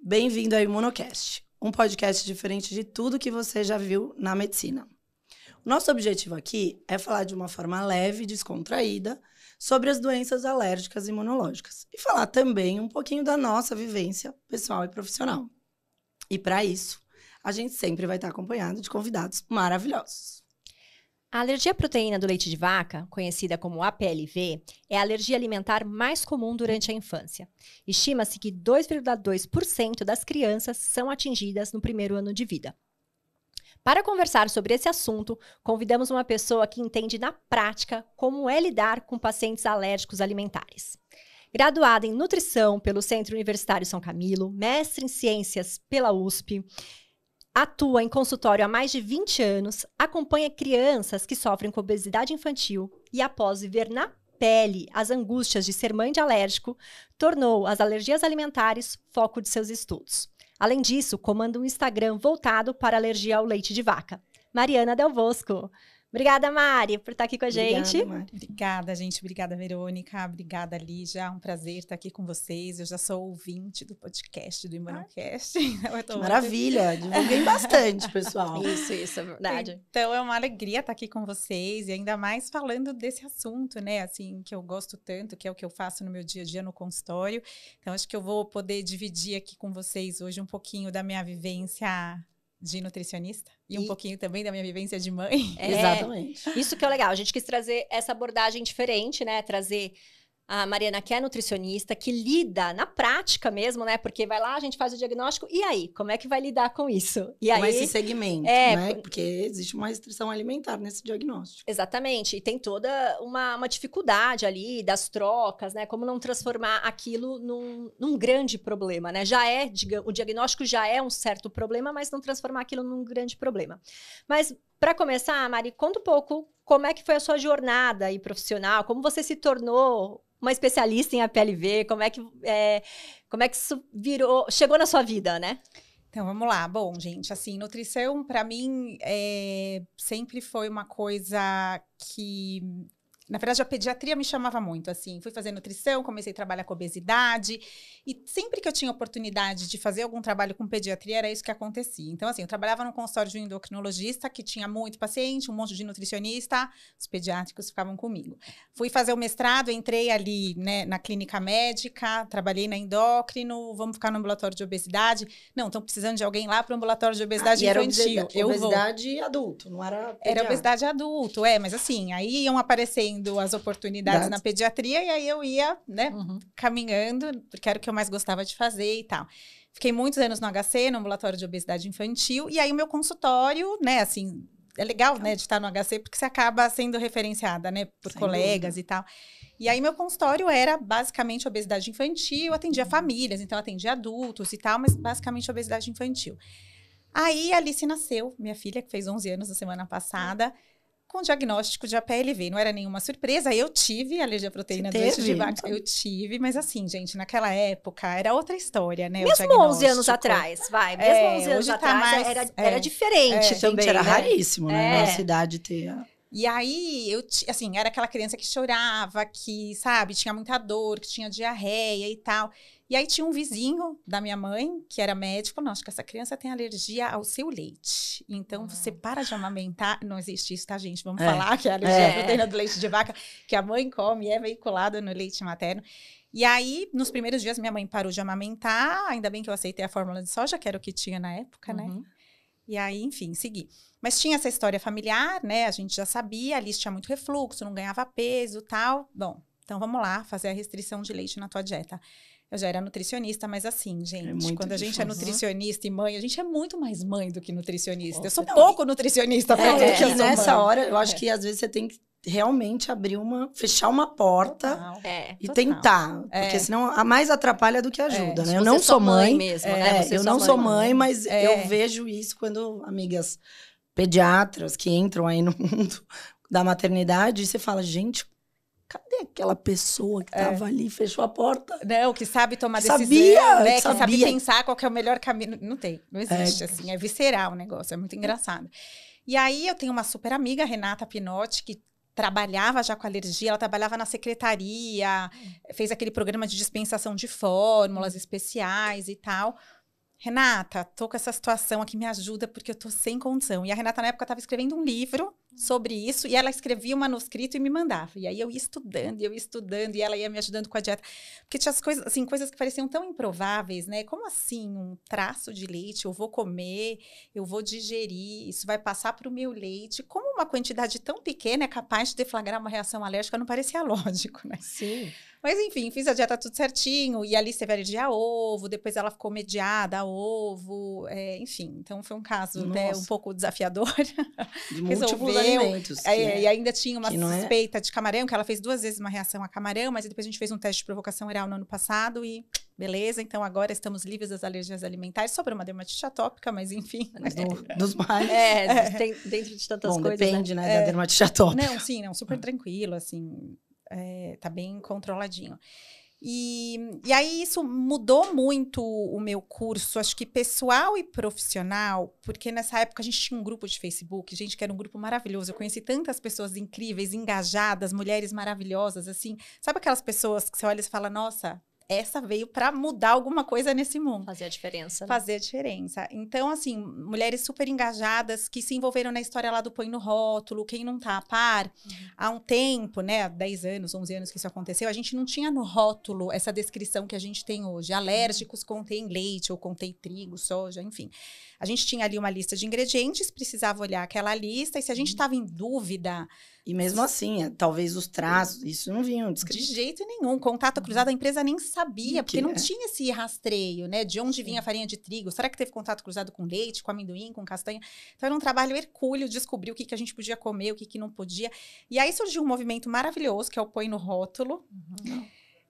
Bem-vindo ao Imunocast, um podcast diferente de tudo que você já viu na medicina. O nosso objetivo aqui é falar de uma forma leve e descontraída sobre as doenças alérgicas e imunológicas e falar também um pouquinho da nossa vivência pessoal e profissional. E para isso, a gente sempre vai estar acompanhado de convidados maravilhosos. A alergia à proteína do leite de vaca, conhecida como APLV, é a alergia alimentar mais comum durante a infância. Estima-se que 2,2% das crianças são atingidas no primeiro ano de vida. Para conversar sobre esse assunto, convidamos uma pessoa que entende na prática como é lidar com pacientes alérgicos alimentares. Graduada em nutrição pelo Centro Universitário São Camilo, mestre em ciências pela USP, atua em consultório há mais de 20 anos, acompanha crianças que sofrem com obesidade infantil e, após viver na pele as angústias de ser mãe de alérgico, tornou as alergias alimentares foco de seus estudos. Além disso, comanda um Instagram voltado para alergia ao leite de vaca. Mariana Del Bosco. Obrigada, Mari, por estar aqui com a gente. Mari. Obrigada, gente. Obrigada, Verônica. Obrigada, Lígia. É um prazer estar aqui com vocês. Eu já sou ouvinte do podcast, do Imunocast. Maravilha. Divulguem bastante, pessoal. Isso, é verdade. Então, é uma alegria estar aqui com vocês. E ainda mais falando desse assunto, né? Assim, que eu gosto tanto, que é o que eu faço no meu dia a dia no consultório. Então, acho que eu vou poder dividir aqui com vocês hoje um pouquinho da minha vivência de nutricionista e um pouquinho também da minha vivência de mãe. Exatamente. Isso que é legal. A gente quis trazer essa abordagem diferente, né? Trazer a Mariana, que é nutricionista, que lida na prática mesmo, né? Porque vai lá, a gente faz o diagnóstico, e aí? Como é que vai lidar com isso? E aí, com esse segmento, né? Porque existe uma restrição alimentar nesse diagnóstico. Exatamente. E tem toda uma dificuldade ali das trocas, né? Como não transformar aquilo num grande problema, né? O diagnóstico já é um certo problema, mas não transformar aquilo num grande problema. Mas, para começar, Mari, conta um pouco como é que foi a sua jornada aí profissional, como você se tornou uma especialista em APLV, como é que isso chegou na sua vida, né? Então, vamos lá. Bom, gente, assim, nutrição, para mim, sempre foi uma coisa que... Na verdade, a pediatria me chamava muito, assim. Fui fazer nutrição, comecei a trabalhar com obesidade. E sempre que eu tinha oportunidade de fazer algum trabalho com pediatria, era isso que acontecia. Então, assim, eu trabalhava no consultório de um endocrinologista, que tinha muito paciente, um monte de nutricionista. Os pediátricos ficavam comigo. Fui fazer o mestrado, entrei ali, né, na clínica médica, trabalhei na endócrino, vamos ficar no ambulatório de obesidade. Não, estão precisando de alguém lá para o ambulatório de obesidade infantil. Era obesidade adulto, não era pediátrico. Era obesidade adulto, mas assim, aí iam aparecendo as oportunidades na pediatria e aí eu ia, né, caminhando, porque era o que eu mais gostava de fazer e tal. Fiquei muitos anos no HC, no ambulatório de obesidade infantil, e aí o meu consultório, né, assim, é legal, né, de estar no HC, porque você acaba sendo referenciada, né, por colegas e tal. E aí meu consultório era basicamente obesidade infantil, atendia famílias, então atendia adultos e tal, mas basicamente obesidade infantil. Aí a Alice nasceu, minha filha, que fez 11 anos na semana passada, com diagnóstico de APLV. Não era nenhuma surpresa. Eu tive alergia à proteína do leite de vaca. Eu tive, mas assim, gente, naquela época era outra história, né? Mesmo 11 anos atrás, vai. Mesmo 11 anos atrás era diferente também, gente, era né? raríssimo, né? Na cidade ter... E aí, assim, era aquela criança que chorava, que, sabe, tinha muita dor, que tinha diarreia e tal. E aí tinha um vizinho da minha mãe, que era médico, falou, não, acho que essa criança tem alergia ao seu leite. Então, você para de amamentar. Não existe isso, tá, gente? Vamos falar que a alergia à proteína do leite de vaca, que a mãe come, é veiculada no leite materno. E aí, nos primeiros dias, minha mãe parou de amamentar. Ainda bem que eu aceitei a fórmula de soja, que era o que tinha na época, né? E aí, enfim, segui. Mas tinha essa história familiar, né? A gente já sabia, a Alice tinha muito refluxo, não ganhava peso e tal. Bom, então vamos lá, fazer a restrição de leite na tua dieta. Eu já era nutricionista, mas assim, gente, quando a gente é nutricionista e mãe, a gente é muito mais mãe do que nutricionista. Eu sou pouco nutricionista pra dizer que eu sou nessa mãe. hora, eu acho que às vezes você tem que realmente fechar uma porta e tentar. Porque senão a mais atrapalha do que ajuda, né? Eu não sou mãe mesmo, né? Eu não sou mãe, mas eu vejo isso quando amigas pediatras que entram aí no mundo da maternidade e você fala, gente, cadê aquela pessoa que tava ali, fechou a porta? Não, que sabe tomar decisão, né? Que sabe pensar qual que é o melhor caminho. Não tem, não existe, assim. É visceral o negócio, é muito engraçado. E aí, eu tenho uma super amiga, Renata Pinotti, que trabalhava já com alergia, ela trabalhava na secretaria, fez aquele programa de dispensação de fórmulas especiais e tal. Renata, tô com essa situação aqui, me ajuda porque eu tô sem condição. E a Renata, na época, estava escrevendo um livro sobre isso, e ela escrevia um manuscrito e me mandava. E aí eu ia estudando, e ela ia me ajudando com a dieta. Porque tinha as coisas, assim, coisas que pareciam tão improváveis, né? Como assim, um traço de leite, eu vou comer, eu vou digerir, isso vai passar para o meu leite. Como uma quantidade tão pequena é capaz de deflagrar uma reação alérgica, não parecia lógico, né? Sim. Mas, enfim, fiz a dieta tudo certinho. E ali teve alergia a ovo. Depois ela ficou mediada a ovo. Enfim, então foi um caso até um pouco desafiador. De múltiplos alimentos. E ainda tinha uma suspeita de camarão, que ela fez 2 vezes uma reação a camarão. Mas depois a gente fez um teste de provocação oral no ano passado. E beleza, então agora estamos livres das alergias alimentares. Sobrou uma dermatite atópica, mas enfim. Dos mais. Tem dentro de tantas coisas. Depende, né, da dermatite atópica. Não, super tranquilo, assim... tá bem controladinho. E aí isso mudou muito o meu curso, acho que pessoal e profissional, porque nessa época a gente tinha um grupo de Facebook, gente, que era um grupo maravilhoso. Eu conheci tantas pessoas incríveis, engajadas, mulheres maravilhosas, assim. Sabe aquelas pessoas que você olha e fala, nossa, essa veio para mudar alguma coisa nesse mundo. Fazer a diferença. Né? Fazer a diferença. Então, assim, mulheres super engajadas que se envolveram na história lá do Põe no Rótulo, quem não tá a par, há um tempo, né, há 10 anos, 11 anos que isso aconteceu, a gente não tinha no rótulo essa descrição que a gente tem hoje. Alérgicos contém leite ou contém trigo, soja, enfim. A gente tinha ali uma lista de ingredientes, precisava olhar aquela lista, e se a gente estava em dúvida... E mesmo assim, talvez os traços, isso não vinham descrito. De jeito nenhum. Contato cruzado, a empresa nem sabia, porque não tinha esse rastreio, né? De onde vinha a farinha de trigo. Será que teve contato cruzado com leite, com amendoim, com castanha? Então, era um trabalho hercúleo descobrir o que a gente podia comer, o que não podia. E aí surgiu um movimento maravilhoso, que é o Põe no Rótulo.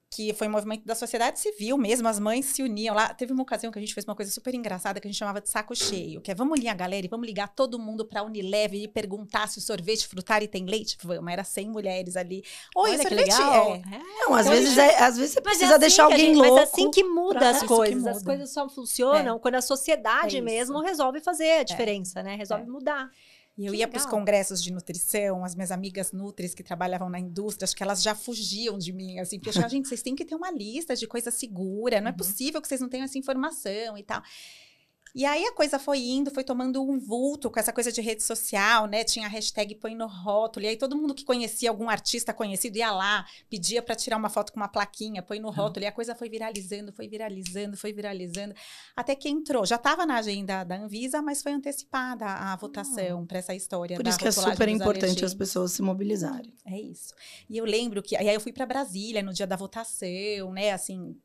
Que foi um movimento da sociedade civil mesmo, as mães se uniam lá. Teve uma ocasião que a gente fez uma coisa super engraçada, que a gente chamava de saco cheio, que é, vamos ligar a galera e vamos ligar todo mundo pra Unilever e perguntar se o sorvete frutari tem leite? Vamos, era 100 mulheres ali. Oi, olha, sorvete Não, às vezes você precisa deixar alguém louco. Mas assim que muda as coisas. As coisas só funcionam quando a sociedade mesmo resolve fazer a diferença, né? Resolve mudar. E eu ia para os congressos de nutrição, as minhas amigas nutris que trabalhavam na indústria, acho que elas já fugiam de mim, assim, porque eu achava, gente, vocês têm que ter uma lista de coisa segura, não é possível que vocês não tenham essa informação e tal. E aí a coisa foi indo, foi tomando um vulto com essa coisa de rede social, né? Tinha a hashtag Põe no Rótulo, e aí todo mundo que conhecia algum artista conhecido ia lá, pedia para tirar uma foto com uma plaquinha, Põe no Rótulo, e a coisa foi viralizando, até que entrou. Já estava na agenda da Anvisa, mas foi antecipada a votação para essa história. Por isso que é super importante as pessoas se mobilizarem. É isso. E eu lembro que... Aí eu fui para Brasília no dia da votação, né? Assim,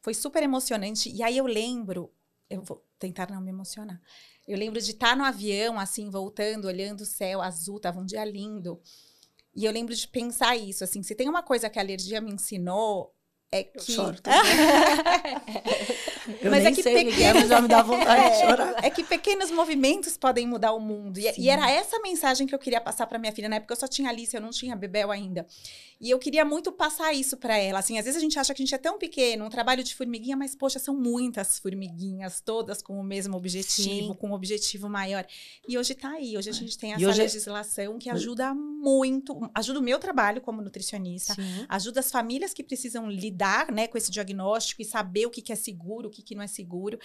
foi super emocionante. E aí eu lembro... Eu vou tentar não me emocionar. Eu lembro de estar no avião, assim, voltando, olhando o céu azul, tava um dia lindo. E eu lembro de pensar isso, assim, se tem uma coisa que a alergia me ensinou, é que... Eu choro. Eu mas nem sei mas já me dá vontade de chorar. É que pequenos movimentos podem mudar o mundo. E era essa mensagem que eu queria passar para minha filha. Na época eu só tinha Alice, eu não tinha Bebel ainda. E eu queria muito passar isso para ela. Assim, às vezes a gente acha que a gente é tão pequeno, um trabalho de formiguinha, mas, poxa, são muitas formiguinhas, todas com o mesmo objetivo, com um objetivo maior. E hoje tá aí. Hoje a gente tem essa legislação que ajuda muito, ajuda o meu trabalho como nutricionista, ajuda as famílias que precisam lidar, né, com esse diagnóstico e saber o que é seguro, o que não é seguro.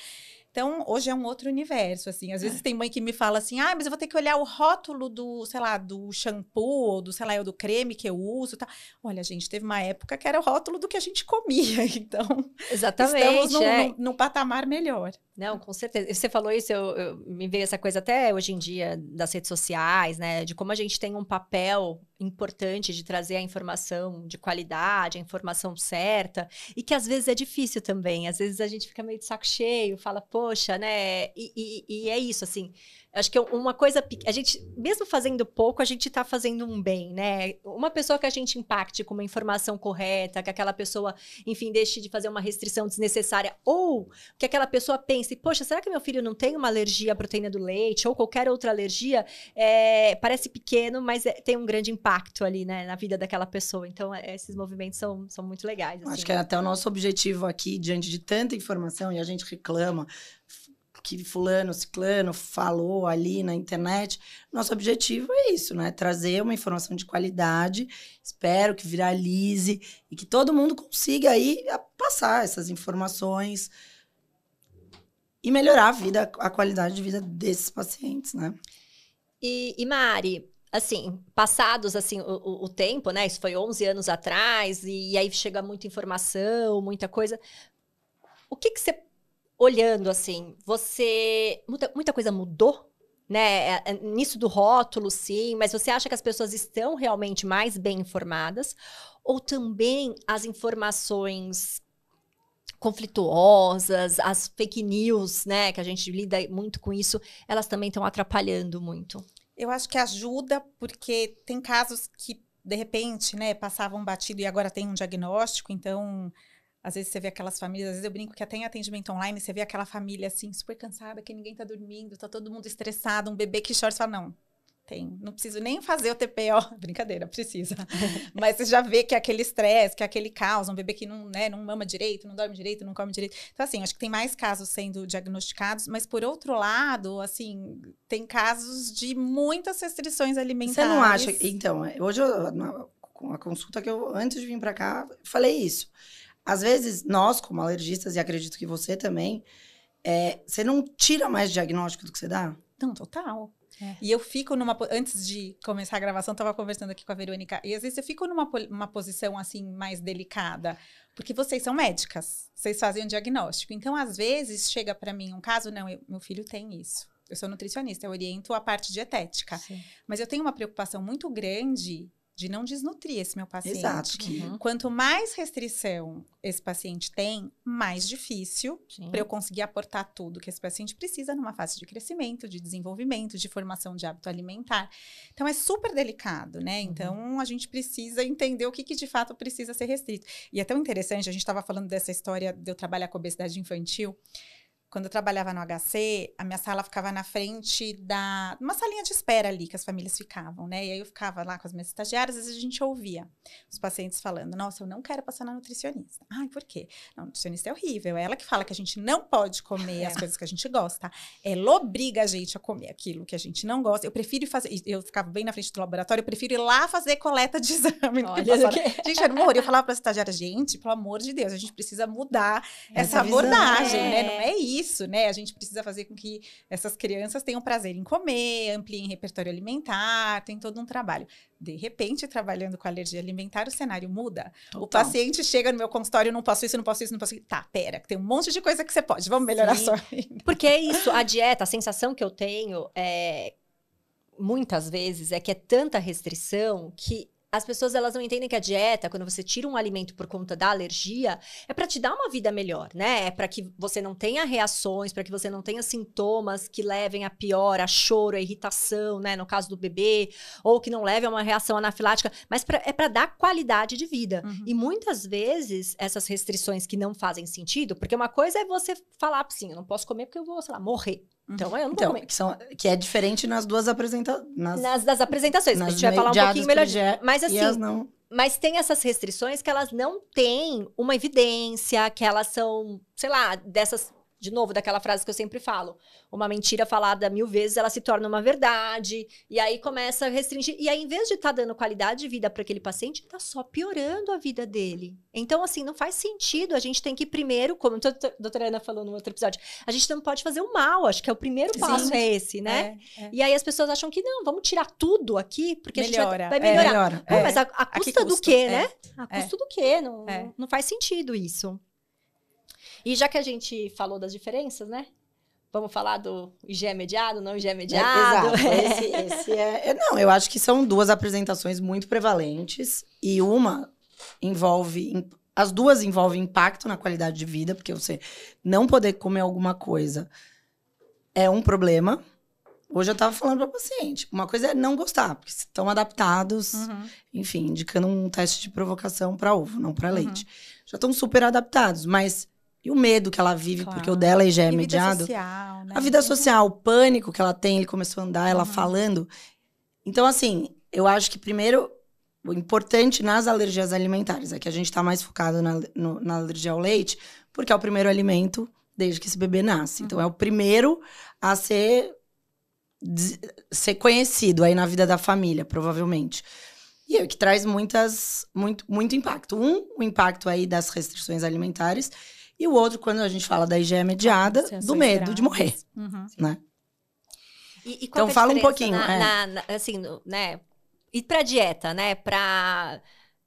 Então, hoje é um outro universo, assim. Às vezes tem mãe que me fala assim, mas eu vou ter que olhar o rótulo do, sei lá, do shampoo, ou do, sei lá, do creme que eu uso, tá? Olha, gente, teve uma época que era o rótulo do que a gente comia, então... Exatamente, estamos num patamar melhor. Não, com certeza. Você falou isso, me veio essa coisa até hoje em dia das redes sociais, né? De como a gente tem um papel importante de trazer a informação de qualidade, a informação certa, e que às vezes é difícil também. Às vezes a gente fica meio de saco cheio, fala, poxa, né? E é isso, assim. Acho que uma coisa... A gente, mesmo fazendo pouco, a gente tá fazendo um bem, né? Uma pessoa que a gente impacte com uma informação correta, que aquela pessoa, enfim, deixe de fazer uma restrição desnecessária, ou que aquela pessoa pense, poxa, será que meu filho não tem uma alergia à proteína do leite, ou qualquer outra alergia? Parece pequeno, mas tem um grande impacto ali, né, na vida daquela pessoa. Então, esses movimentos são muito legais. Assim. Acho que é até o nosso objetivo aqui, diante de tanta informação, e a gente reclama que fulano, ciclano falou ali na internet. Nosso objetivo é isso, né? Trazer uma informação de qualidade, espero que viralize e que todo mundo consiga aí passar essas informações e melhorar a vida, a qualidade de vida desses pacientes, né? E Mari, assim, passados assim, o tempo, né? Isso foi 11 anos atrás, e aí chega muita informação, muita coisa. O que você, olhando assim, muita coisa mudou? Né? Nisso do rótulo, sim, mas você acha que as pessoas estão realmente mais bem informadas? Ou também as informações conflituosas, as fake news, né, que a gente lida muito com isso, elas também estão atrapalhando muito? Eu acho que ajuda, porque tem casos que, de repente, né, passavam batido e agora tem um diagnóstico, então, às vezes você vê aquelas famílias, às vezes eu brinco que até em atendimento online, você vê aquela família, assim, super cansada, que ninguém tá dormindo, tá todo mundo estressado, um bebê que chora, você fala, não preciso nem fazer o TPO, brincadeira, precisa. Mas você já vê que é aquele estresse, que é aquele caos, um bebê que não mama direito, não dorme direito, não come direito. Então, assim, acho que tem mais casos sendo diagnosticados, mas por outro lado, assim, tem casos de muitas restrições alimentares. Você não acha? Então, hoje, com a consulta que eu, antes de vir pra cá, falei isso. Às vezes, nós, como alergistas, e acredito que você também, você não tira mais diagnóstico do que você dá? Não, total. E eu fico antes de começar a gravação, estava conversando aqui com a Verônica, e às vezes eu fico numa posição, assim, mais delicada, porque vocês são médicas, vocês fazem um diagnóstico. Então, às vezes, chega para mim um caso, meu filho tem isso. Eu sou nutricionista, eu oriento a parte dietética. Sim. Mas eu tenho uma preocupação muito grande de não desnutrir esse meu paciente. Exato. Quanto mais restrição esse paciente tem, mais difícil para eu conseguir aportar tudo que esse paciente precisa numa fase de crescimento, de desenvolvimento, de formação de hábito alimentar. Então, é super delicado, né? Então, a gente precisa entender o que de fato precisa ser restrito. E é tão interessante, a gente estava falando dessa história de eu trabalhar com obesidade infantil. Quando eu trabalhava no HC, a minha sala ficava na frente uma salinha de espera ali, que as famílias ficavam, né? E aí eu ficava lá com as minhas estagiárias, às vezes a gente ouvia os pacientes falando, nossa, eu não quero passar na nutricionista. Ai, por quê? Não, a nutricionista é horrível, é ela que fala que a gente não pode comer as coisas que a gente gosta. Ela obriga a gente a comer aquilo que a gente não gosta. Eu prefiro fazer, eu ficava bem na frente do laboratório, eu prefiro ir lá fazer coleta de exame. Gente, era um horror. Eu falava para as estagiárias, gente, pelo amor de Deus, a gente precisa mudar essa abordagem, né? Não é isso, né? A gente precisa fazer com que essas crianças tenham prazer em comer, ampliem repertório alimentar, tem todo um trabalho. De repente, trabalhando com alergia alimentar, o cenário muda. Total. O paciente chega no meu consultório, não posso isso, não posso isso, não posso isso. Tá, pera, tem um monte de coisa que você pode, vamos melhorar sua vida. Porque é isso, a dieta, a sensação que eu tenho muitas vezes é que é tanta restrição que as pessoas, elas não entendem que a dieta, quando você tira um alimento por conta da alergia, é para te dar uma vida melhor, né? É para que você não tenha reações, para que você não tenha sintomas que levem a pior, a choro, a irritação, né? No caso do bebê, ou que não leve a uma reação anafilática, mas é para dar qualidade de vida. E muitas vezes, essas restrições que não fazem sentido, porque uma coisa é você falar assim, eu não posso comer porque eu vou, sei lá, morrer. Então, eu não vou comer. Que é diferente nas duas apresentações. Das apresentações. A gente vai falar um pouquinho melhor. Mas assim, mas tem essas restrições que elas não têm uma evidência, que elas são, sei lá, dessas... De novo, daquela frase que eu sempre falo. Uma mentira falada 1000 vezes, ela se torna uma verdade. E aí começa a restringir. E aí, em vez de estar dando qualidade de vida para aquele paciente, está só piorando a vida dele. Então, assim, não faz sentido. A gente tem que primeiro, como a doutora Ana falou no outro episódio, a gente não pode fazer o mal. Acho que é o primeiro passo esse, né? E aí as pessoas acham que não, vamos tirar tudo aqui, porque melhora, a gente vai melhorar. Melhora. Não, mas a custa do quê, né? A custa do quê? Não faz sentido isso. E já que a gente falou das diferenças, né? Vamos falar do IgE mediado, não IgE mediado? Exato. Não, eu acho que são duas apresentações muito prevalentes. E uma envolve... As duas envolvem impacto na qualidade de vida, porque você não poder comer alguma coisa é um problema. Hoje eu estava falando para o paciente. Uma coisa é não gostar, porque estão adaptados, enfim, indicando um teste de provocação para ovo, não para leite. Já estão super adaptados, mas... E o medo que ela vive, porque o dela já é mediado. Social, né? A vida social, o pânico que ela tem, ele começou a andar, ela falando. Então, assim, eu acho que primeiro, o importante nas alergias alimentares é que a gente está mais focado na alergia ao leite, porque é o primeiro alimento desde que esse bebê nasce. Então, é o primeiro a ser conhecido aí na vida da família, provavelmente. E é o que traz muito impacto. O impacto aí das restrições alimentares. E o outro, quando a gente fala da IgE mediada, do medo de morrer, né? E qual então, fala um pouquinho. Assim, né? E para dieta, né?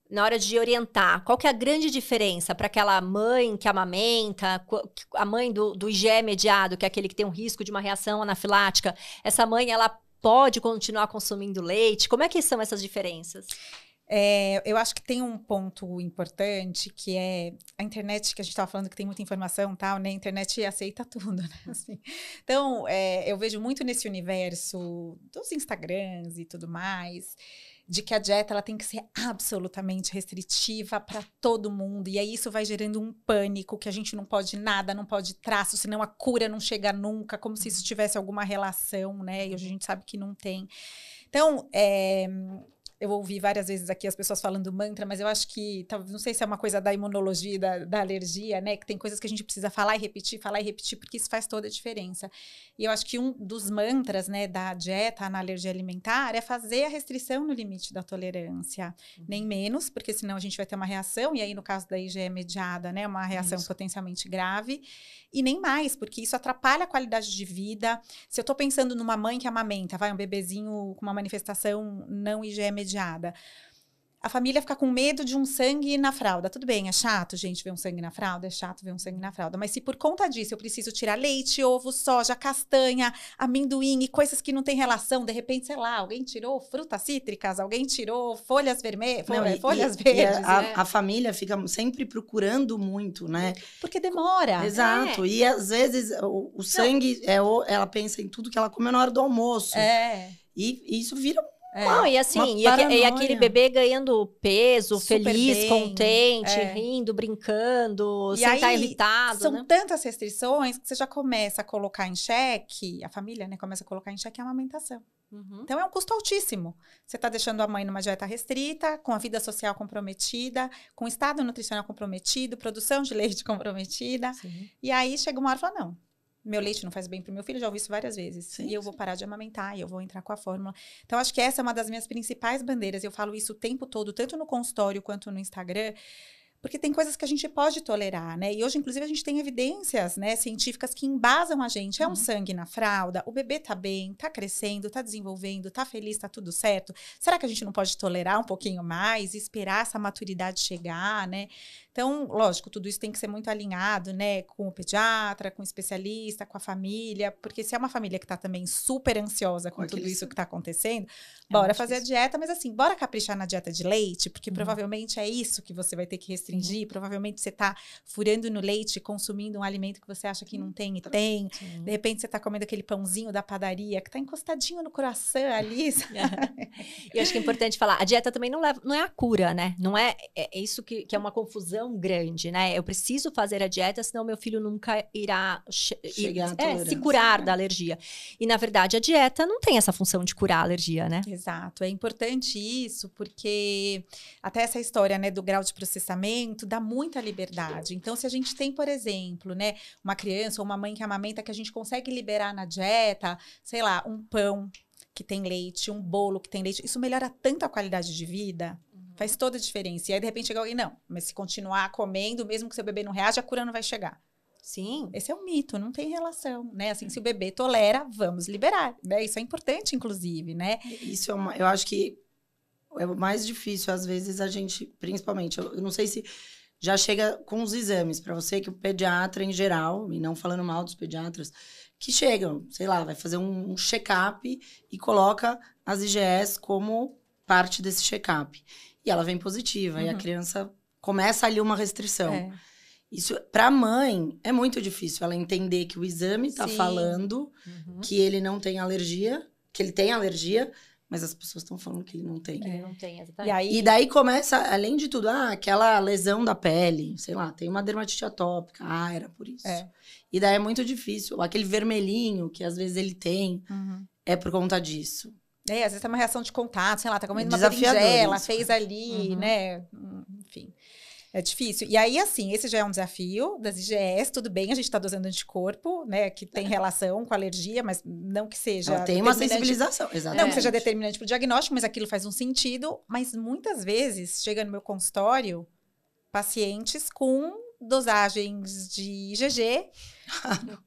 Na hora de orientar, qual que é a grande diferença para aquela mãe que amamenta, a mãe do IgE mediado, que é aquele que tem um risco de uma reação anafilática? Essa mãe, ela pode continuar consumindo leite? Como é que são essas diferenças? Eu acho que tem um ponto importante, que é a internet, que a gente estava falando que tem muita informação e tal, né? A internet aceita tudo, né? Assim. Então, eu vejo muito nesse universo dos Instagrams e tudo mais, de que a dieta ela tem que ser absolutamente restritiva para todo mundo. E aí isso vai gerando um pânico, que a gente não pode nada, não pode traço, senão a cura não chega nunca, como se isso tivesse alguma relação, né? E hoje a gente sabe que não tem. Então, eu ouvi várias vezes aqui as pessoas falando mantra, mas eu acho que, não sei se é uma coisa da imunologia, da alergia, né? Que tem coisas que a gente precisa falar e repetir, porque isso faz toda a diferença. E eu acho que um dos mantras, né, da dieta na alergia alimentar é fazer a restrição no limite da tolerância. Nem menos, porque senão a gente vai ter uma reação, e aí no caso da IgE mediada, né, uma reação potencialmente grave. E nem mais, porque isso atrapalha a qualidade de vida. Se eu tô pensando numa mãe que amamenta, um bebezinho com uma manifestação não IgE mediada, a família fica com medo de um sangue na fralda. Tudo bem, é chato, gente, ver um sangue na fralda, é chato ver um sangue na fralda. Mas se por conta disso eu preciso tirar leite, ovo, soja, castanha, amendoim e coisas que não têm relação, de repente, sei lá, alguém tirou frutas cítricas, alguém tirou folhas vermelhas, folhas verdes. A família fica sempre procurando muito, né? Porque demora. Exato. E às vezes o sangue, ela pensa em tudo que ela comeu na hora do almoço. E isso vira... Não, e assim, e aquele bebê ganhando peso, super feliz, bem, contente, rindo, brincando, sem estar irritado. São tantas restrições que você já começa a colocar em xeque, a família, né, começa a colocar em xeque a amamentação. Então é um custo altíssimo. Você está deixando a mãe numa dieta restrita, com a vida social comprometida, com o estado nutricional comprometido, produção de leite comprometida. Sim. E aí chega uma hora e fala, não. Meu leite não faz bem pro meu filho, já ouvi isso várias vezes. Sim, e eu vou parar de amamentar, e eu vou entrar com a fórmula. Então, acho que essa é uma das minhas principais bandeiras. Eu falo isso o tempo todo, tanto no consultório quanto no Instagram, porque tem coisas que a gente pode tolerar, né? E hoje, inclusive, a gente tem evidências, né, científicas que embasam a gente. É um sangue na fralda, o bebê tá bem, tá crescendo, tá desenvolvendo, tá feliz, tá tudo certo. Será que a gente não pode tolerar um pouquinho mais, esperar essa maturidade chegar, né? Então, lógico, tudo isso tem que ser muito alinhado, né, com o pediatra, com o especialista, com a família, porque se é uma família que tá também super ansiosa com tudo isso que tá acontecendo, bora fazer a dieta, mas assim, bora caprichar na dieta de leite, porque provavelmente é isso que você vai ter que restringir, provavelmente você tá furando no leite, consumindo um alimento que você acha que não tem e tem, de repente você tá comendo aquele pãozinho da padaria que tá encostadinho no coração ali. E eu acho que é importante falar, a dieta também não é a cura, né? Não é isso que é uma confusão grande, né? Eu preciso fazer a dieta, senão meu filho nunca irá se curar da alergia. E, na verdade, a dieta não tem essa função de curar a alergia, né? Exato. É importante isso, porque até essa história, né, do grau de processamento dá muita liberdade. Então, se a gente tem, por exemplo, né, uma criança ou uma mãe que amamenta que a gente consegue liberar na dieta, sei lá, um pão que tem leite, um bolo que tem leite, isso melhora tanto a qualidade de vida. Faz toda a diferença. E aí, de repente, chega alguém, não, mas se continuar comendo, mesmo que seu bebê não reaja, a cura não vai chegar. Sim. Esse é um mito, não tem relação, né? Assim, se o bebê tolera, vamos liberar, né? Isso é importante, inclusive, né? Isso eu acho que é o mais difícil, às vezes, a gente, principalmente, eu não sei se já chega com os exames para você, que o pediatra, em geral, e não falando mal dos pediatras, que chegam, sei lá, vai fazer um check-up e coloca as IgEs como parte desse check-up. E ela vem positiva, e a criança começa ali uma restrição. Isso, para a mãe, é muito difícil ela entender que o exame está falando que ele não tem alergia, que ele tem alergia, mas as pessoas estão falando que ele não tem. Ele não tem, exatamente. E daí começa, além de tudo, aquela lesão da pele, sei lá, tem uma dermatite atópica, era por isso. E daí é muito difícil. Aquele vermelhinho que às vezes ele tem, é por conta disso. Às vezes é uma reação de contato, sei lá, tá comendo uma berinjela, fez ali, né? Enfim, é difícil. E aí, assim, esse já é um desafio das IgEs, tudo bem, a gente tá dosando anticorpo, né? Que tem relação com alergia, mas não que seja... Ela tem uma sensibilização, exatamente. Não que seja determinante pro diagnóstico, mas aquilo faz um sentido. Mas muitas vezes, chega no meu consultório, pacientes com dosagens de IgG.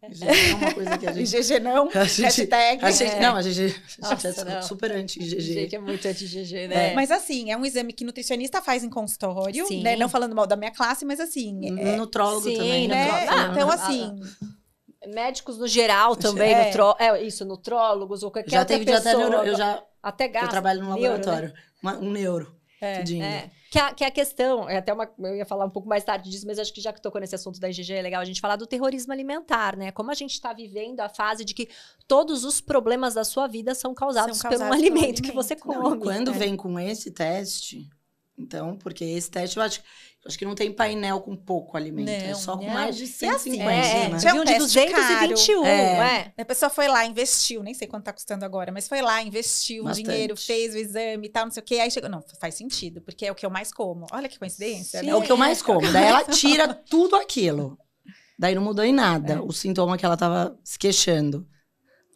IgG não é uma coisa que a gente... IgG não, hashtag. Não, a gente é super anti-IgG. A gente é muito anti-IgG, né? Mas assim, é um exame que nutricionista faz em consultório, né? Não falando mal da minha classe, mas assim... Nutrólogo também, né? Então, assim... Médicos no geral também, nutrólogos ou qualquer outra pessoa. Até gasta. Eu trabalho no laboratório, né? Um neuro. Que é a questão, eu ia falar um pouco mais tarde disso, mas acho que já que tocou nesse assunto da IgG, é legal a gente falar do terrorismo alimentar, né? Como a gente está vivendo a fase de que todos os problemas da sua vida são causados pelo alimento que você come. Não, e quando vem com esse teste, então, porque esse teste eu acho que não tem painel com pouco alimento, é só com mais de 150, né? Tinha um de 221, A pessoa foi lá, investiu, nem sei quanto tá custando agora, mas foi lá, investiu dinheiro, fez o exame e tal, não sei o quê, aí chegou, não, faz sentido, porque é o que eu mais como. Olha que coincidência, né? É o que eu mais como, daí ela tira tudo aquilo, daí não mudou em nada o sintoma que ela tava se queixando.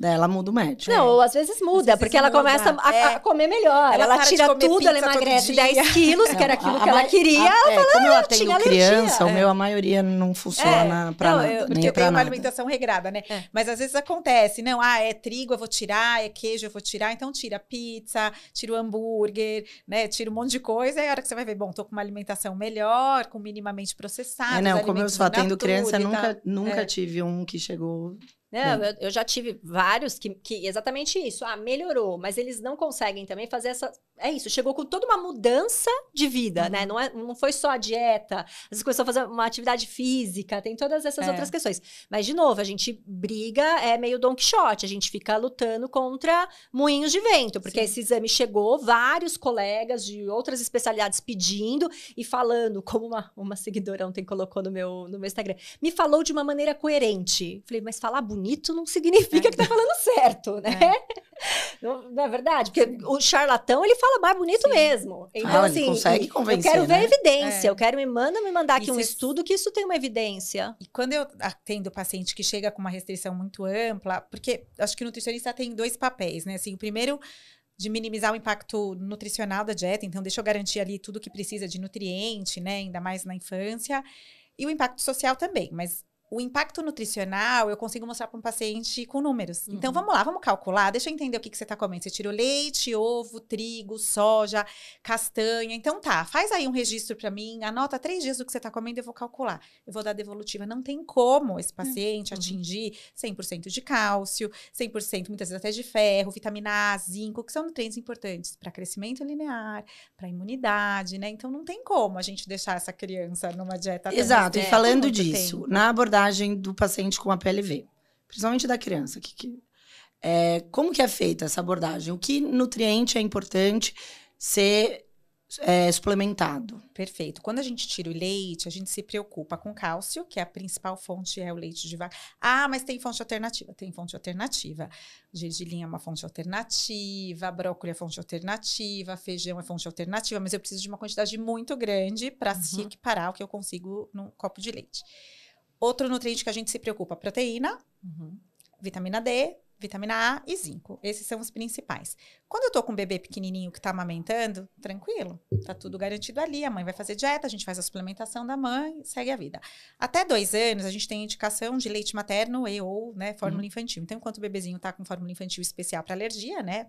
Daí ela muda o médico. Não, ou às vezes muda, porque ela começa a comer melhor. Ela tira tudo, ela emagrece 10 quilos, que era aquilo que ela queria. Como eu atendo criança, a maioria não funciona pra nada. Porque eu tenho uma alimentação regrada, né? Mas às vezes acontece, não, é trigo, eu vou tirar, é queijo, eu vou tirar. Então tira pizza, tira o hambúrguer, né? Tira um monte de coisa. E a hora que você vai ver, bom, tô com uma alimentação melhor, com minimamente processada. Não, como eu só atendo criança, nunca tive um que chegou... Não, eu já tive vários que exatamente isso. Melhorou, mas eles não conseguem também fazer essa... É isso, chegou com toda uma mudança de vida, né? Não foi só a dieta, às vezes começou a fazer uma atividade física, tem todas essas outras questões. Mas, de novo, a gente briga, é meio Don Quixote, a gente fica lutando contra moinhos de vento, porque esse exame chegou, vários colegas de outras especialidades pedindo e falando, como uma seguidora ontem colocou no meu Instagram, me falou de uma maneira coerente. Falei, mas falar bonito não significa que tá falando certo, né? Não é verdade? Porque o charlatão, ele fala mais bonito mesmo. Então, assim, ele consegue convencer, eu quero ver evidência. Eu quero me mandar aqui um estudo que isso tem uma evidência. E quando eu atendo paciente que chega com uma restrição muito ampla, porque acho que o nutricionista tem 2 papéis, né? Assim, o primeiro, de minimizar o impacto nutricional da dieta. Então, deixa eu garantir ali tudo que precisa de nutriente, né? Ainda mais na infância. E o impacto social também, mas... O impacto nutricional, eu consigo mostrar para um paciente com números. Então, vamos lá, vamos calcular. Deixa eu entender o que você está comendo. Você tirou leite, ovo, trigo, soja, castanha. Então, faz aí um registro para mim. Anota 3 dias do que você está comendo, eu vou calcular. Eu vou dar devolutiva. Não tem como esse paciente atingir 100% de cálcio, 100% muitas vezes até de ferro, vitamina A, zinco, que são nutrientes importantes para crescimento linear, para imunidade, né? Então, não tem como a gente deixar essa criança numa dieta... Exato, e falando disso, na abordagem do paciente com a PLV, principalmente da criança, como que é feita essa abordagem? O que nutriente é importante ser suplementado? Perfeito. Quando a gente tira o leite, a gente se preocupa com cálcio, que é a principal fonte, é o leite de vaca. Mas tem fonte alternativa. Tem fonte alternativa. Gergelim é uma fonte alternativa, brócolis é fonte alternativa, feijão é fonte alternativa, mas eu preciso de uma quantidade muito grande para se equiparar ao que eu consigo num copo de leite. Outro nutriente que a gente se preocupa, proteína, vitamina D, vitamina A e zinco. Esses são os principais. Quando eu tô com um bebê pequenininho que tá amamentando, tranquilo, tá tudo garantido ali. A mãe vai fazer dieta, a gente faz a suplementação da mãe, segue a vida. Até 2 anos, a gente tem indicação de leite materno ou, né, fórmula infantil. Então, enquanto o bebezinho tá com fórmula infantil especial para alergia, né,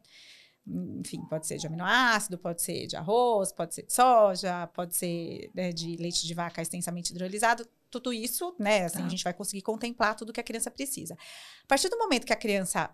enfim, pode ser de aminoácido, pode ser de arroz, pode ser de soja, pode ser, né, de leite de vaca extensamente hidrolisado. Tudo isso, né, assim, a gente vai conseguir contemplar tudo que a criança precisa. A partir do momento que a criança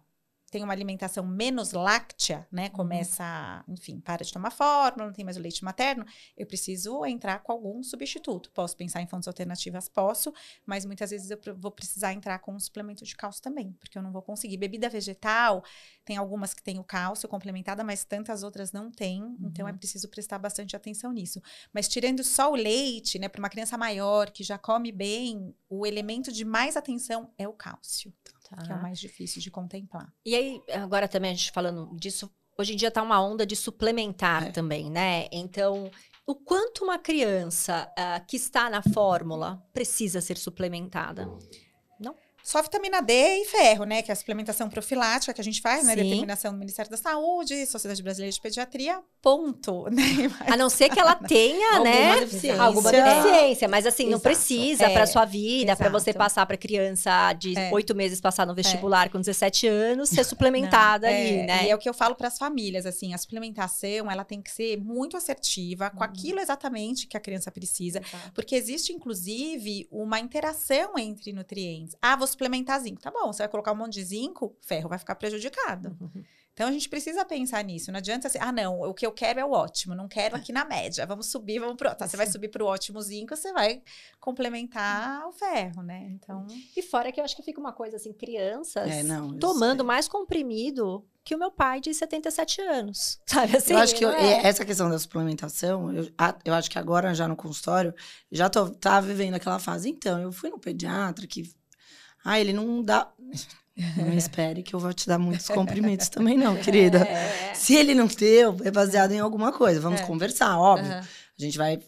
tem uma alimentação menos láctea, né, começa, enfim, para de tomar fórmula, não tem mais o leite materno, eu preciso entrar com algum substituto. Posso pensar em fontes alternativas? Posso, mas muitas vezes eu vou precisar entrar com um suplemento de cálcio também, porque eu não vou conseguir. Bebida vegetal, tem algumas que tem o cálcio complementada, mas tantas outras não tem, então é preciso prestar bastante atenção nisso. Mas tirando só o leite, né, para uma criança maior que já come bem, o elemento de mais atenção é o cálcio. Que é o mais difícil de contemplar. E aí, agora também a gente falando disso, hoje em dia tá uma onda de suplementar também, né? Então, o quanto uma criança que está na fórmula precisa ser suplementada? Não? Só vitamina D e ferro, né? Que é a suplementação profilática que a gente faz, né? Sim. Determinação do Ministério da Saúde, Sociedade Brasileira de Pediatria, ponto. Né? A não ser que ela tenha, né? Alguma deficiência. Mas assim, não precisa para sua vida, para você passar para criança de 8 meses passar no vestibular com 17 anos, ser suplementada ali, né? E é o que eu falo para as famílias, assim, a suplementação, ela tem que ser muito assertiva com aquilo exatamente que a criança precisa. Porque existe, inclusive, uma interação entre nutrientes. Vou suplementar zinco. Tá bom, você vai colocar um monte de zinco, ferro vai ficar prejudicado. Então, a gente precisa pensar nisso. Não adianta assim, não, o que eu quero é o ótimo, não quero aqui na média. Vamos subir, vamos pro... Tá, você vai subir pro ótimo zinco, você vai complementar o ferro, né? Então... E fora que eu acho que fica uma coisa assim, crianças tomando mais comprimido que o meu pai de 77 anos, sabe assim? Eu acho que essa questão da suplementação, eu acho que agora, já no consultório, já tava vivendo aquela fase. Então, eu fui no pediatra que... ele não dá... Não espere que eu vou te dar muitos comprimidos também não, querida. Se ele não deu, é baseado em alguma coisa. Vamos conversar, óbvio. A gente vai...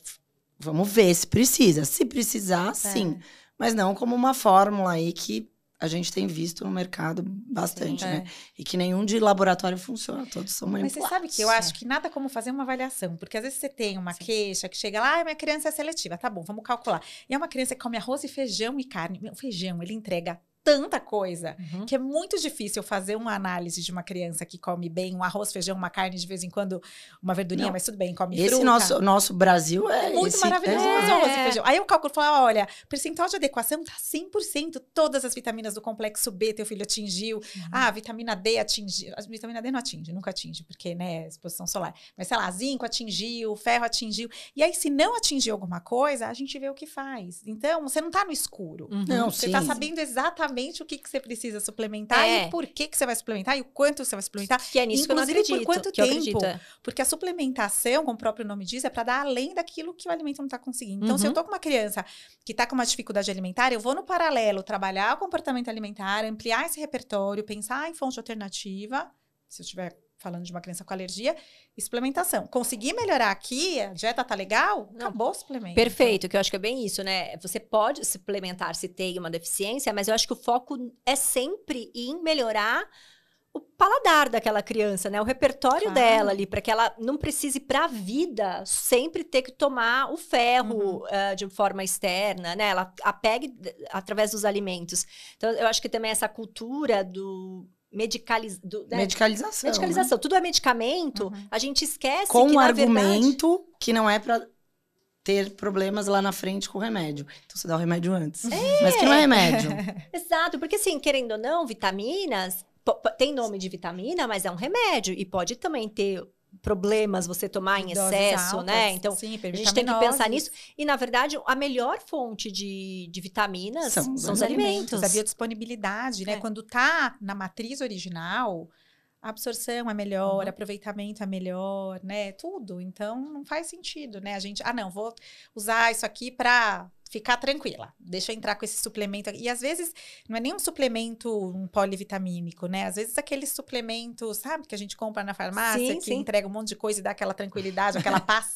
Vamos ver se precisa. Se precisar, sim. Mas não como uma fórmula aí que a gente tem visto no mercado bastante, né? E que nenhum de laboratório funciona. Todos são manipulados. Mas você sabe que eu acho que nada como fazer uma avaliação. Porque às vezes você tem uma queixa que chega lá, minha criança é seletiva. Tá bom, vamos calcular. E é uma criança que come arroz e feijão e carne. O feijão, ele entrega tanta coisa, que é muito difícil fazer uma análise de uma criança que come bem um arroz, feijão, uma carne, de vez em quando uma verdurinha, mas tudo bem, come fruta. Esse nosso Brasil é muito maravilhoso, arroz e feijão. Aí eu calculo, falo, olha, percentual de adequação tá 100%, todas as vitaminas do complexo B teu filho atingiu, a vitamina D atingiu, a vitamina D não atinge, nunca atinge, porque, né, exposição solar, mas sei lá, zinco atingiu, ferro atingiu, e aí se não atingir alguma coisa, a gente vê o que faz. Então, você não tá no escuro, você tá sabendo exatamente o que você precisa suplementar e por que você vai suplementar e o quanto você vai suplementar. Que é nisso que eu não acredito. Por quanto tempo. Porque a suplementação, como o próprio nome diz, é para dar além daquilo que o alimento não está conseguindo. Então, se eu tô com uma criança que tá com uma dificuldade alimentar, eu vou no paralelo trabalhar o comportamento alimentar, ampliar esse repertório, pensar em fonte alternativa, se eu estiver falando de uma criança com alergia, e suplementação. Conseguir melhorar aqui, a dieta tá legal, acabou o suplemento. Perfeito, que eu acho que é bem isso, né? Você pode suplementar se tem uma deficiência, mas eu acho que o foco é sempre em melhorar o paladar daquela criança, né? O repertório dela ali, para que ela não precise para a vida sempre ter que tomar o ferro de forma externa, né? Ela apegue através dos alimentos. Então, eu acho que também essa cultura do medicalização. Né? Tudo é medicamento, a gente esquece com que, um argumento que não é para ter problemas lá na frente com o remédio. Então, você dá o remédio antes. Mas que não é remédio. Exato, porque assim, querendo ou não, vitaminas, tem nome de vitamina, mas é um remédio. E pode também ter problemas você tomar em excesso, altas, né? Então, a gente tem que pensar nisso. E, na verdade, a melhor fonte de vitaminas são os alimentos. A biodisponibilidade, né? Quando tá na matriz original, a absorção é melhor, aproveitamento é melhor, né? Tudo. Então, não faz sentido, né? A gente, não, vou usar isso aqui para ficar tranquila. Deixa eu entrar com esse suplemento. E às vezes, não é nem um suplemento polivitamínico, né? Às vezes aqueles suplementos, sabe? Que a gente compra na farmácia, que entrega um monte de coisa e dá aquela tranquilidade, aquela paz.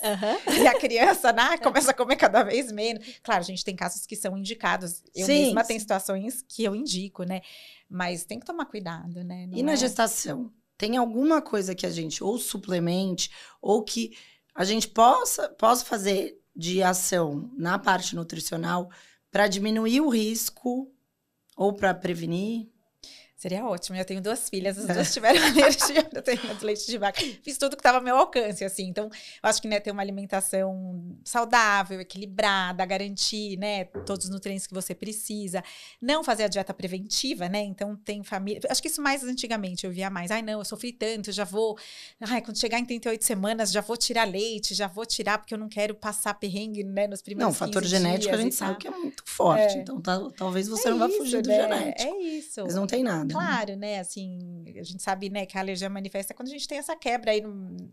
E a criança, né? Começa a comer cada vez menos. Claro, a gente tem casos que são indicados. Eu mesma tenho situações que eu indico, né? Mas tem que tomar cuidado, né? Não na gestação? Tem alguma coisa que a gente ou suplemente, ou que a gente possa fazer de ação na parte nutricional para diminuir o risco ou para prevenir? Seria ótimo. Eu tenho 2 filhas, as 2 tiveram alergia do leite de vaca. Fiz tudo que estava ao meu alcance, assim. Então, eu acho que, né, ter uma alimentação saudável, equilibrada, garantir, né, todos os nutrientes que você precisa. Não fazer a dieta preventiva, né? Então, tem família... Acho que isso mais antigamente eu via mais. Não, eu sofri tanto, já vou... quando chegar em 38 semanas, já vou tirar leite, já vou tirar, porque eu não quero passar perrengue, né, nos primeiros 15 dias. Não, fator genético a gente sabe que é muito forte. Então, talvez você não vá fugir do genético. É isso. Mas não tem nada. claro, né? Assim, a gente sabe, né, que a alergia manifesta quando a gente tem essa quebra aí,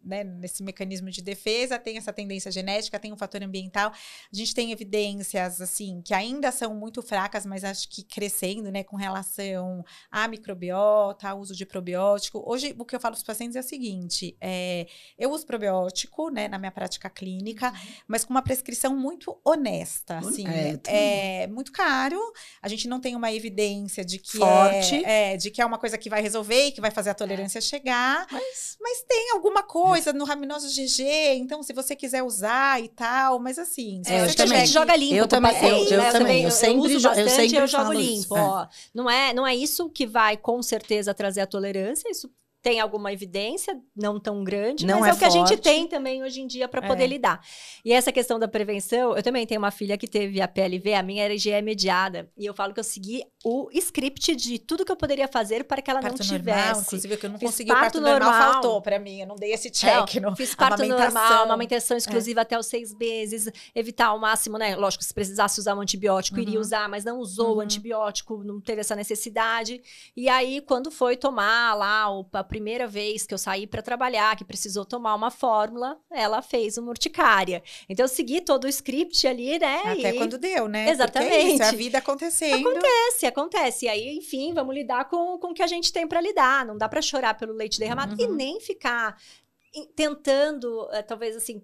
né, nesse mecanismo de defesa, tem essa tendência genética, tem um fator ambiental. A gente tem evidências, assim, que ainda são muito fracas, mas acho que crescendo, né, com relação à microbiota, ao uso de probiótico. Hoje, o que eu falo para os pacientes é o seguinte, eu uso probiótico, né, na minha prática clínica, mas com uma prescrição muito honesta, assim. É muito caro, a gente não tem uma evidência de que de que é uma coisa que vai resolver e que vai fazer a tolerância chegar, mas tem alguma coisa no Raminoso GG, então se você quiser usar e tal, mas assim, a gente joga limpo. Eu também, eu sempre jogo limpo. Ó, não é isso que vai com certeza trazer a tolerância, isso tem alguma evidência, não tão grande, mas é o que a gente tem também hoje em dia para poder lidar. E essa questão da prevenção, eu também tenho uma filha que teve a PLV, a minha era IgE mediada, e eu falo que eu segui o script de tudo que eu poderia fazer para que ela não tivesse. Normal, inclusive, que eu não consegui, o parto normal faltou para mim, eu não dei esse check. Fiz parto normal, amamentação exclusiva até os 6 meses, evitar ao máximo, né? Lógico, se precisasse usar um antibiótico, iria usar, mas não usou o antibiótico, não teve essa necessidade. E aí, quando foi tomar lá a primeira vez que eu saí para trabalhar, que precisou tomar uma fórmula, ela fez uma urticária. Então, eu segui todo o script ali, né? Até quando deu, né? Exatamente. Porque é isso, a vida acontecendo. Acontece. E aí, enfim, vamos lidar com o que a gente tem para lidar. Não dá para chorar pelo leite derramado e nem ficar tentando, talvez assim,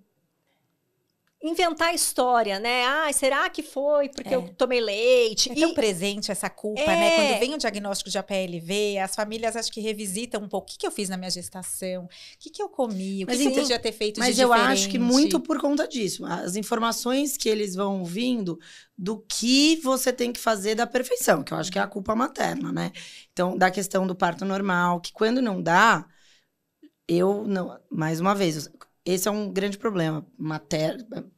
inventar história, né? Será que foi porque eu tomei leite? É tão presente essa culpa, né? Quando vem o diagnóstico de APLV, as famílias acho que revisitam um pouco. O que eu fiz na minha gestação? O que eu comi? O que eu podia ter feito de diferente? Mas eu acho que muito por conta disso. As informações que eles vão vindo do que você tem que fazer da perfeição, que eu acho que é a culpa materna, né? Então, da questão do parto normal, que quando não dá, mais uma vez, esse é um grande problema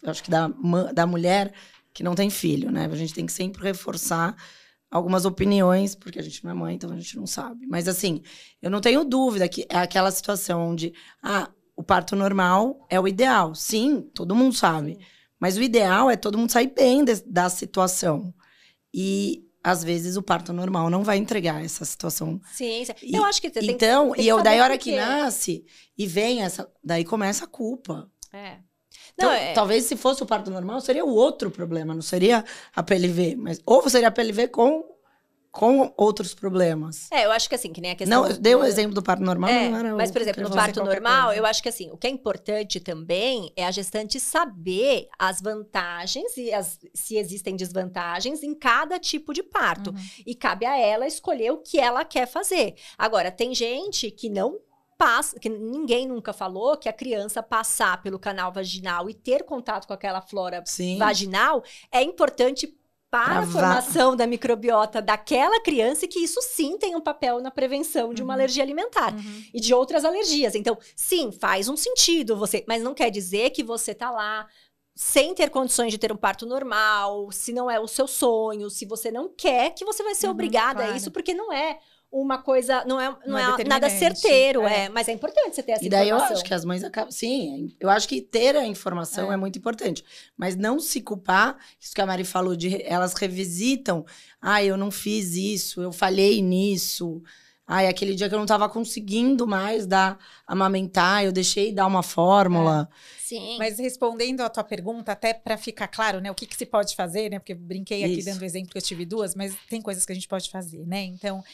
eu acho que da mulher que não tem filho, né? A gente tem que sempre reforçar algumas opiniões, porque a gente não é mãe, então a gente não sabe. Mas assim, eu não tenho dúvida que é aquela situação onde o parto normal é o ideal. Sim, todo mundo sabe. Sim. Mas o ideal é todo mundo sair bem da situação. E às vezes o parto normal não vai entregar essa situação. Sim, eu acho que você tem daí a hora que nasce e vem daí começa a culpa. Então, talvez se fosse o parto normal, seria o outro problema, não seria a PLV, ou seria a PLV com outros problemas. Eu acho que assim, que nem a questão... Não, eu dei o exemplo do parto normal, não era mas, por exemplo, no parto normal, eu acho que assim, o que é importante também é a gestante saber as vantagens e se existem desvantagens em cada tipo de parto. E cabe a ela escolher o que ela quer fazer. Agora, tem gente que não passa, que ninguém nunca falou que a criança passar pelo canal vaginal e ter contato com aquela flora vaginal é importante para a formação da microbiota daquela criança e que isso sim tem um papel na prevenção de uma alergia alimentar e de outras alergias. Então, sim, faz um sentido mas não quer dizer que você tá lá sem ter condições de ter um parto normal, se não é o seu sonho, se você não quer, que você vai ser obrigada a isso, porque não é uma coisa, não é nada certeiro, mas é importante você ter essa informação. E daí eu acho que as mães acabam... Sim, eu acho que ter a informação é muito importante. Mas não se culpar, isso que a Mari falou, elas revisitam. Eu não fiz isso, eu falhei nisso. Aquele dia que eu não estava conseguindo mais amamentar, eu deixei dar uma fórmula. Sim. Mas respondendo a tua pergunta, até para ficar claro, né, o que se pode fazer, né? Porque eu brinquei aqui dando exemplo que eu tive 2, mas tem coisas que a gente pode fazer, né? Então,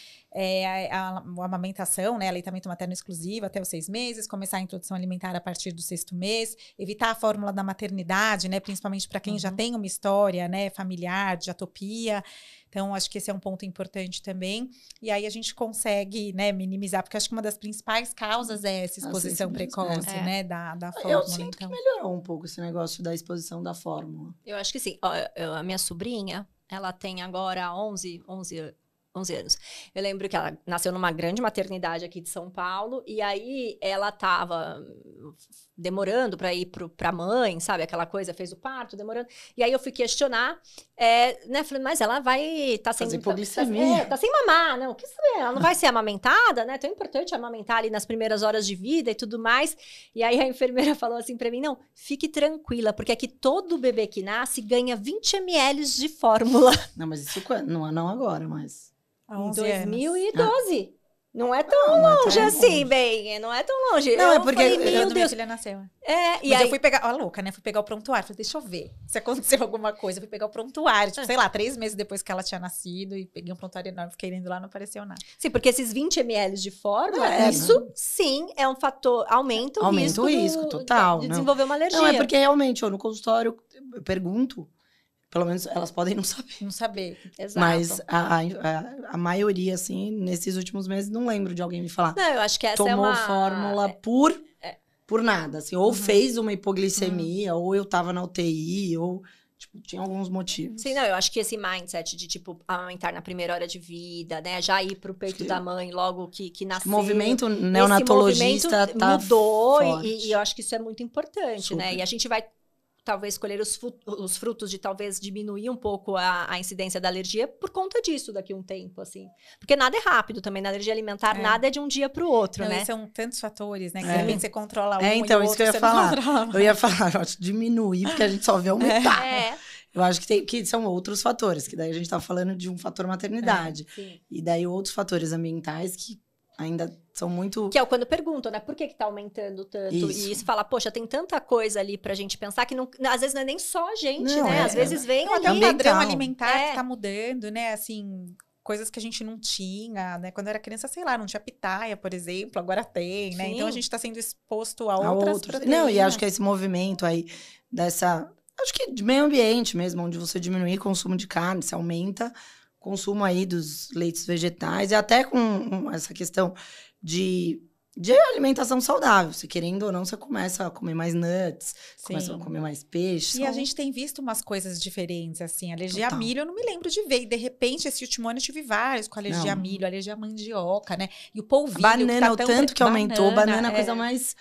a amamentação, né, aleitamento materno exclusivo até os 6 meses, começar a introdução alimentar a partir do 6º mês, evitar a fórmula da maternidade, né, principalmente para quem já tem uma história, né, familiar de atopia. Então, acho que esse é um ponto importante também. E aí a gente consegue, né, minimizar, porque acho que uma das principais causas é essa exposição precoce, né, da fórmula. Eu sinto que melhorou um pouco esse negócio da exposição da fórmula. Eu acho que sim. A minha sobrinha, ela tem agora 11 anos. Eu lembro que ela nasceu numa grande maternidade aqui de São Paulo, e aí ela tava demorando para ir pra mãe, sabe? Aquela coisa, fez o parto, demorando. E aí eu fui questionar, né? Falei, mas ela vai... Tá sem hipoglicemia. Tá sem mamar, não? O que saber? Ela não vai ser amamentada, né? Tão importante amamentar ali nas primeiras horas de vida e tudo mais. E aí a enfermeira falou assim pra mim, não, fique tranquila, porque aqui todo bebê que nasce ganha 20 ml de fórmula. Não, mas isso não agora, mas... Em 2012. Não é tão longe assim, bem. Não é tão longe. Não, é porque quando minha filha nasceu. Mas aí eu fui pegar, ó, louca, né? Fui pegar o prontuário. Falei, deixa eu ver se aconteceu alguma coisa. Eu fui pegar o prontuário, tipo, sei lá, 3 meses depois que ela tinha nascido. E peguei um prontuário enorme, fiquei lendo lá, não apareceu nada. Sim, porque esses 20 ml de fórmula, isso sim é um fator, aumenta o risco total, de desenvolver uma alergia. Não, é porque realmente, no consultório, eu pergunto, pelo menos elas podem não saber. Não saber, exato. Mas a maioria, assim, nesses últimos meses, não lembro de alguém me falar. Não, eu acho que essa tomou fórmula por nada, assim. Ou fez uma hipoglicemia, ou eu tava na UTI, ou... Tipo, tinha alguns motivos. Sim, não, eu acho que esse mindset de, tipo, amamentar na primeira hora de vida, né? Já ir pro peito da mãe logo que nasceu. O movimento neonatologista tá mudou e eu acho que isso é muito importante, né? E a gente vai talvez escolher os frutos de talvez diminuir um pouco a incidência da alergia por conta disso daqui a um tempo, assim. Porque nada é rápido também, na alergia alimentar, nada é de um dia pro outro, né? São tantos fatores, né? Que de repente você controla um então, e isso outro, que eu ia falar. Eu ia falar, eu acho, diminuir, porque a gente só vê aumentar. Eu acho que são outros fatores, que daí a gente tá falando de um fator maternidade. E daí outros fatores ambientais que ainda são muito... Que é quando perguntam, né? Por que tá aumentando tanto? Isso. E se fala, poxa, tem tanta coisa ali pra gente pensar que não, às vezes não é nem só a gente, né? Às vezes vem até o padrão alimentar que tá mudando, né? Assim, coisas que a gente não tinha, né? Quando eu era criança, sei lá, não tinha pitaia, por exemplo, agora tem, né? Então a gente tá sendo exposto a outras proteínas. Não, e acho que esse movimento aí dessa... Acho que de meio ambiente mesmo, onde você diminui o consumo de carne, se aumenta o consumo aí dos leites vegetais, e até com essa questão de alimentação saudável. Se querendo ou não, você começa a comer mais nuts, começa a comer mais peixe. E a gente tem visto umas coisas diferentes, assim. Alergia a milho, eu não me lembro de ver. E, de repente, esse último ano eu tive vários com alergia a milho, alergia a mandioca, né? E o polvilho, banana, o tanto que aumentou. Banana é a coisa mais...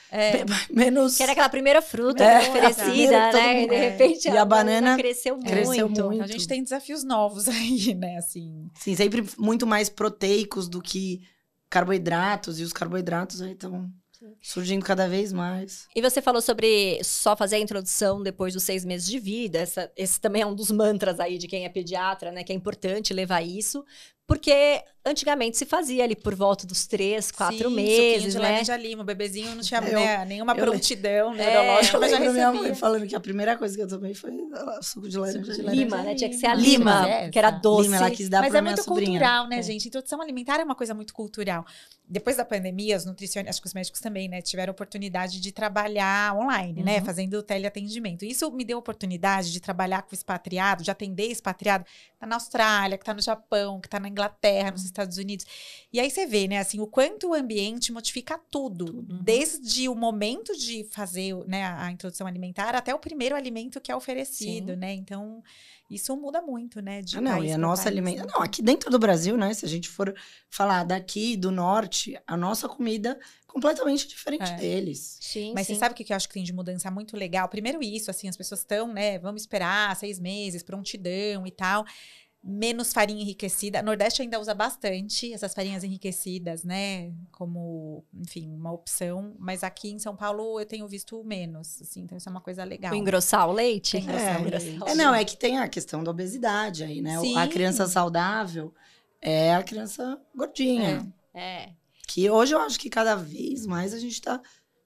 menos... Que era aquela primeira fruta oferecida, né? E, de repente, a banana cresceu muito. Então, a gente tem desafios novos aí, né? Assim. Sim, sempre muito mais proteicos do que... carboidratos, e os carboidratos aí estão surgindo cada vez mais. E você falou sobre só fazer a introdução depois dos 6 meses de vida. Esse também é um dos mantras aí de quem é pediatra, né? Que é importante levar isso. Porque antigamente se fazia ali por volta dos 3, 4 meses, de né? laranja lima, o bebezinho não tinha nenhuma prontidão neurológica, mas já recebia. Minha mãe falando que a primeira coisa que eu tomei foi suco de laranja. Lima, né? Tinha que ser a lima, que era doce. Lima, ela quis dar pra minha sobrinha. Mas é muito cultural, né, gente? Introdução alimentar é uma coisa muito cultural. Depois da pandemia, os nutricionistas, acho que os médicos também, né, tiveram oportunidade de trabalhar online, né, fazendo teleatendimento. Isso me deu a oportunidade de trabalhar com expatriado, de atender expatriado que tá na Austrália, que tá no Japão, que tá na Inglaterra, nos Estados Unidos. E aí você vê, né, assim, o quanto o ambiente modifica tudo. Desde o momento de fazer, né, a introdução alimentar até o primeiro alimento que é oferecido, né? Então, isso muda muito, né? E a nossa alimentação... Não, aqui dentro do Brasil, né, se a gente for falar daqui, do norte, a nossa comida é completamente diferente deles. Mas você sabe o que eu acho que tem de mudança muito legal? Primeiro isso, assim, as pessoas estão, né, vamos esperar 6 meses, prontidão e tal... Menos farinha enriquecida. Nordeste ainda usa bastante essas farinhas enriquecidas, né? Como, enfim, uma opção. Mas aqui em São Paulo eu tenho visto menos, assim. Então isso é uma coisa legal. Engrossar o leite? Engrossar o leite. Não, é que tem a questão da obesidade aí, né? A criança saudável é a criança gordinha. Que hoje eu acho que cada vez mais a gente tá...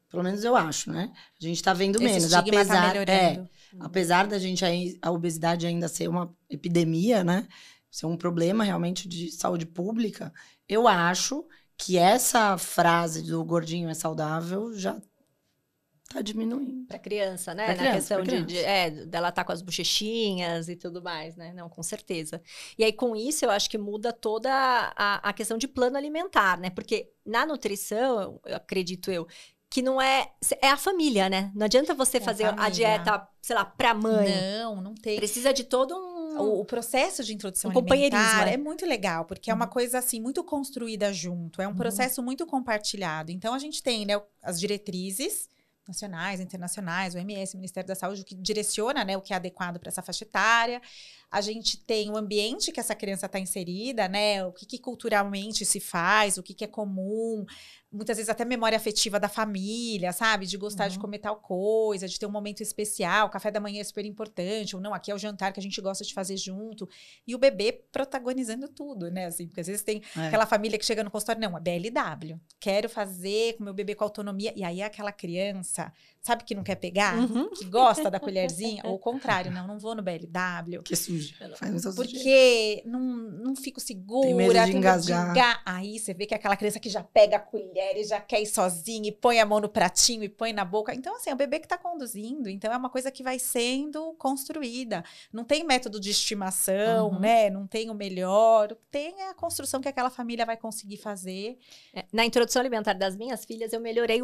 Pelo menos eu acho, né? A gente tá vendo menos. Apesar da gente a obesidade ainda ser uma epidemia, né? Ser um problema realmente de saúde pública, eu acho que essa frase do gordinho é saudável já tá diminuindo. Pra criança, né? Na questão dela tá com as bochechinhas e tudo mais, né? Não, com certeza. E aí, com isso, eu acho que muda toda a questão de plano alimentar, né? Porque na nutrição, acredito eu, que não é a família, né? Não adianta você fazer a dieta, sei lá, pra mãe. Não tem. Precisa de todo o processo de introdução alimentar é muito legal, porque é uma coisa, assim, muito construída junto. É um processo muito compartilhado. Então, a gente tem, né, as diretrizes nacionais, internacionais, o OMS, o Ministério da Saúde, que direciona, né, o que é adequado para essa faixa etária. a gente tem o ambiente que essa criança está inserida, né? O que culturalmente se faz, o que é comum. Muitas vezes até memória afetiva da família, sabe? De gostar de comer tal coisa, de ter um momento especial. O café da manhã é super importante. Ou não, aqui é o jantar que a gente gosta de fazer junto. E o bebê protagonizando tudo, né? Assim, porque às vezes tem aquela família que chega no consultório, não, é BLW. Quero fazer com meu bebê com autonomia. E aí aquela criança, sabe que não quer pegar? Que gosta da colherzinha? Ou o contrário, não vou no BLW. Que suja. Faz muita sujeira. Porque não fico segura. Tem medo de engasgar. Aí você vê que é aquela criança que já pega a colher e já quer ir sozinha e põe a mão no pratinho e põe na boca. Então, assim, é o bebê que tá conduzindo. Então, é uma coisa que vai sendo construída. Não tem método de estimação, né? Não tem o melhor. Tem a construção que aquela família vai conseguir fazer. Na introdução alimentar das minhas filhas, eu melhorei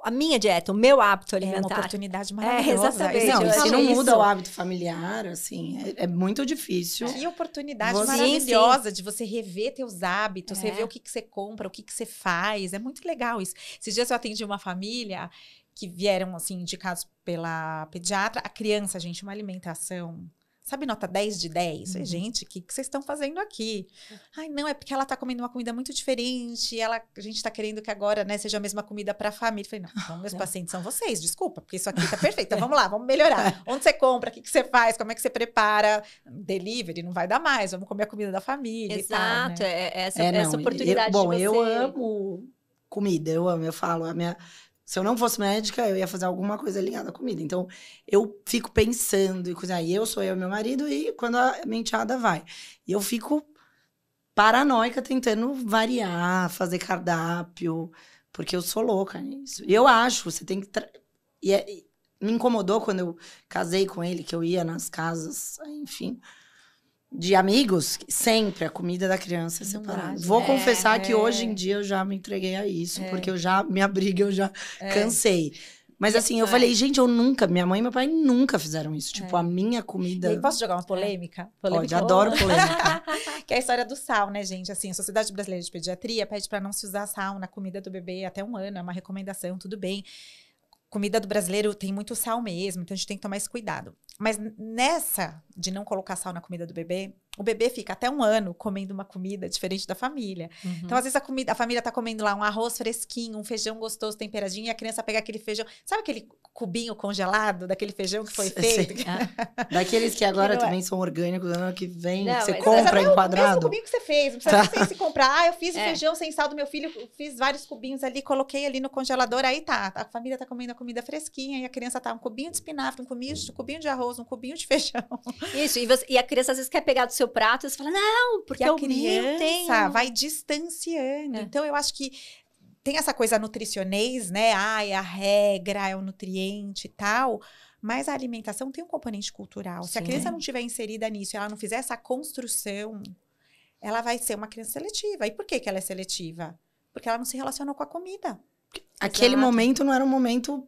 a minha dieta, o meu hábito alimentar. É uma oportunidade maravilhosa. Exatamente. Não, se não muda o hábito familiar, assim, é muito difícil. Que oportunidade maravilhosa de você rever teus hábitos, rever o que você compra, o que você faz. É muito legal isso. Esses dias eu atendi uma família que vieram, assim, indicados pela pediatra. A criança, gente, uma alimentação... Sabe, nota 10 de 10? Gente, o que vocês estão fazendo aqui? Ai, não, é porque ela tá comendo uma comida muito diferente. A gente tá querendo que agora, né, seja a mesma comida pra família. Eu falei, não, meus pacientes são vocês, desculpa, porque isso aqui tá perfeito. Então, vamos lá, vamos melhorar. Onde você compra? O que você faz? Como é que você prepara? Delivery não vai dar mais, vamos comer a comida da família. Exato, e tal, né? essa oportunidade de você... eu amo comida, eu falo, se eu não fosse médica, eu ia fazer alguma coisa ligada à comida. Então, eu fico pensando e cozinhar. E sou eu e meu marido, e quando a minha enteada vai. E eu fico paranoica tentando variar, fazer cardápio, porque eu sou louca nisso. E eu acho, você tem que... me incomodou quando eu casei com ele, que eu ia nas casas, enfim... de amigos, sempre a comida da criança é separada. Vou confessar que hoje em dia eu já me entreguei a isso, porque minha briga eu já cansei. Mas assim, eu falei, gente, minha mãe e meu pai nunca fizeram isso. Tipo, a minha comida... E aí, posso jogar uma polêmica? Pode, adoro polêmica. Que é a história do sal, né, gente? Assim, a Sociedade Brasileira de Pediatria pede para não se usar sal na comida do bebê até 1 ano, é uma recomendação, tudo bem. Comida do brasileiro tem muito sal mesmo, então a gente tem que tomar esse cuidado. Mas nessa de não colocar sal na comida do bebê, o bebê fica até 1 ano comendo uma comida diferente da família. Então, às vezes, a família tá comendo lá um arroz fresquinho, um feijão gostoso, temperadinho, e a criança pega aquele feijão... Sabe aquele cubinho congelado daquele feijão que foi feito? Daqueles que agora também são orgânicos, que vem, você compra enquadrado. O cubinho que você fez, não precisa se comprar. Eu fiz o feijão sem sal do meu filho, fiz vários cubinhos ali, coloquei ali no congelador, aí a família tá comendo a comida fresquinha, e a criança tá um cubinho de espinafre, um cubinho de arroz, um cubinho de feijão. Isso, e a criança às vezes quer pegar do seu prato, e você fala, não, porque a criança vai distanciando. Então, eu acho que tem essa coisa nutricionês, né? É a regra, é o nutriente e tal. Mas a alimentação tem um componente cultural. Se a criança não estiver inserida nisso, ela não fizer essa construção, ela vai ser uma criança seletiva. E por que ela é seletiva? Porque ela não se relacionou com a comida. Aquele momento não era um momento...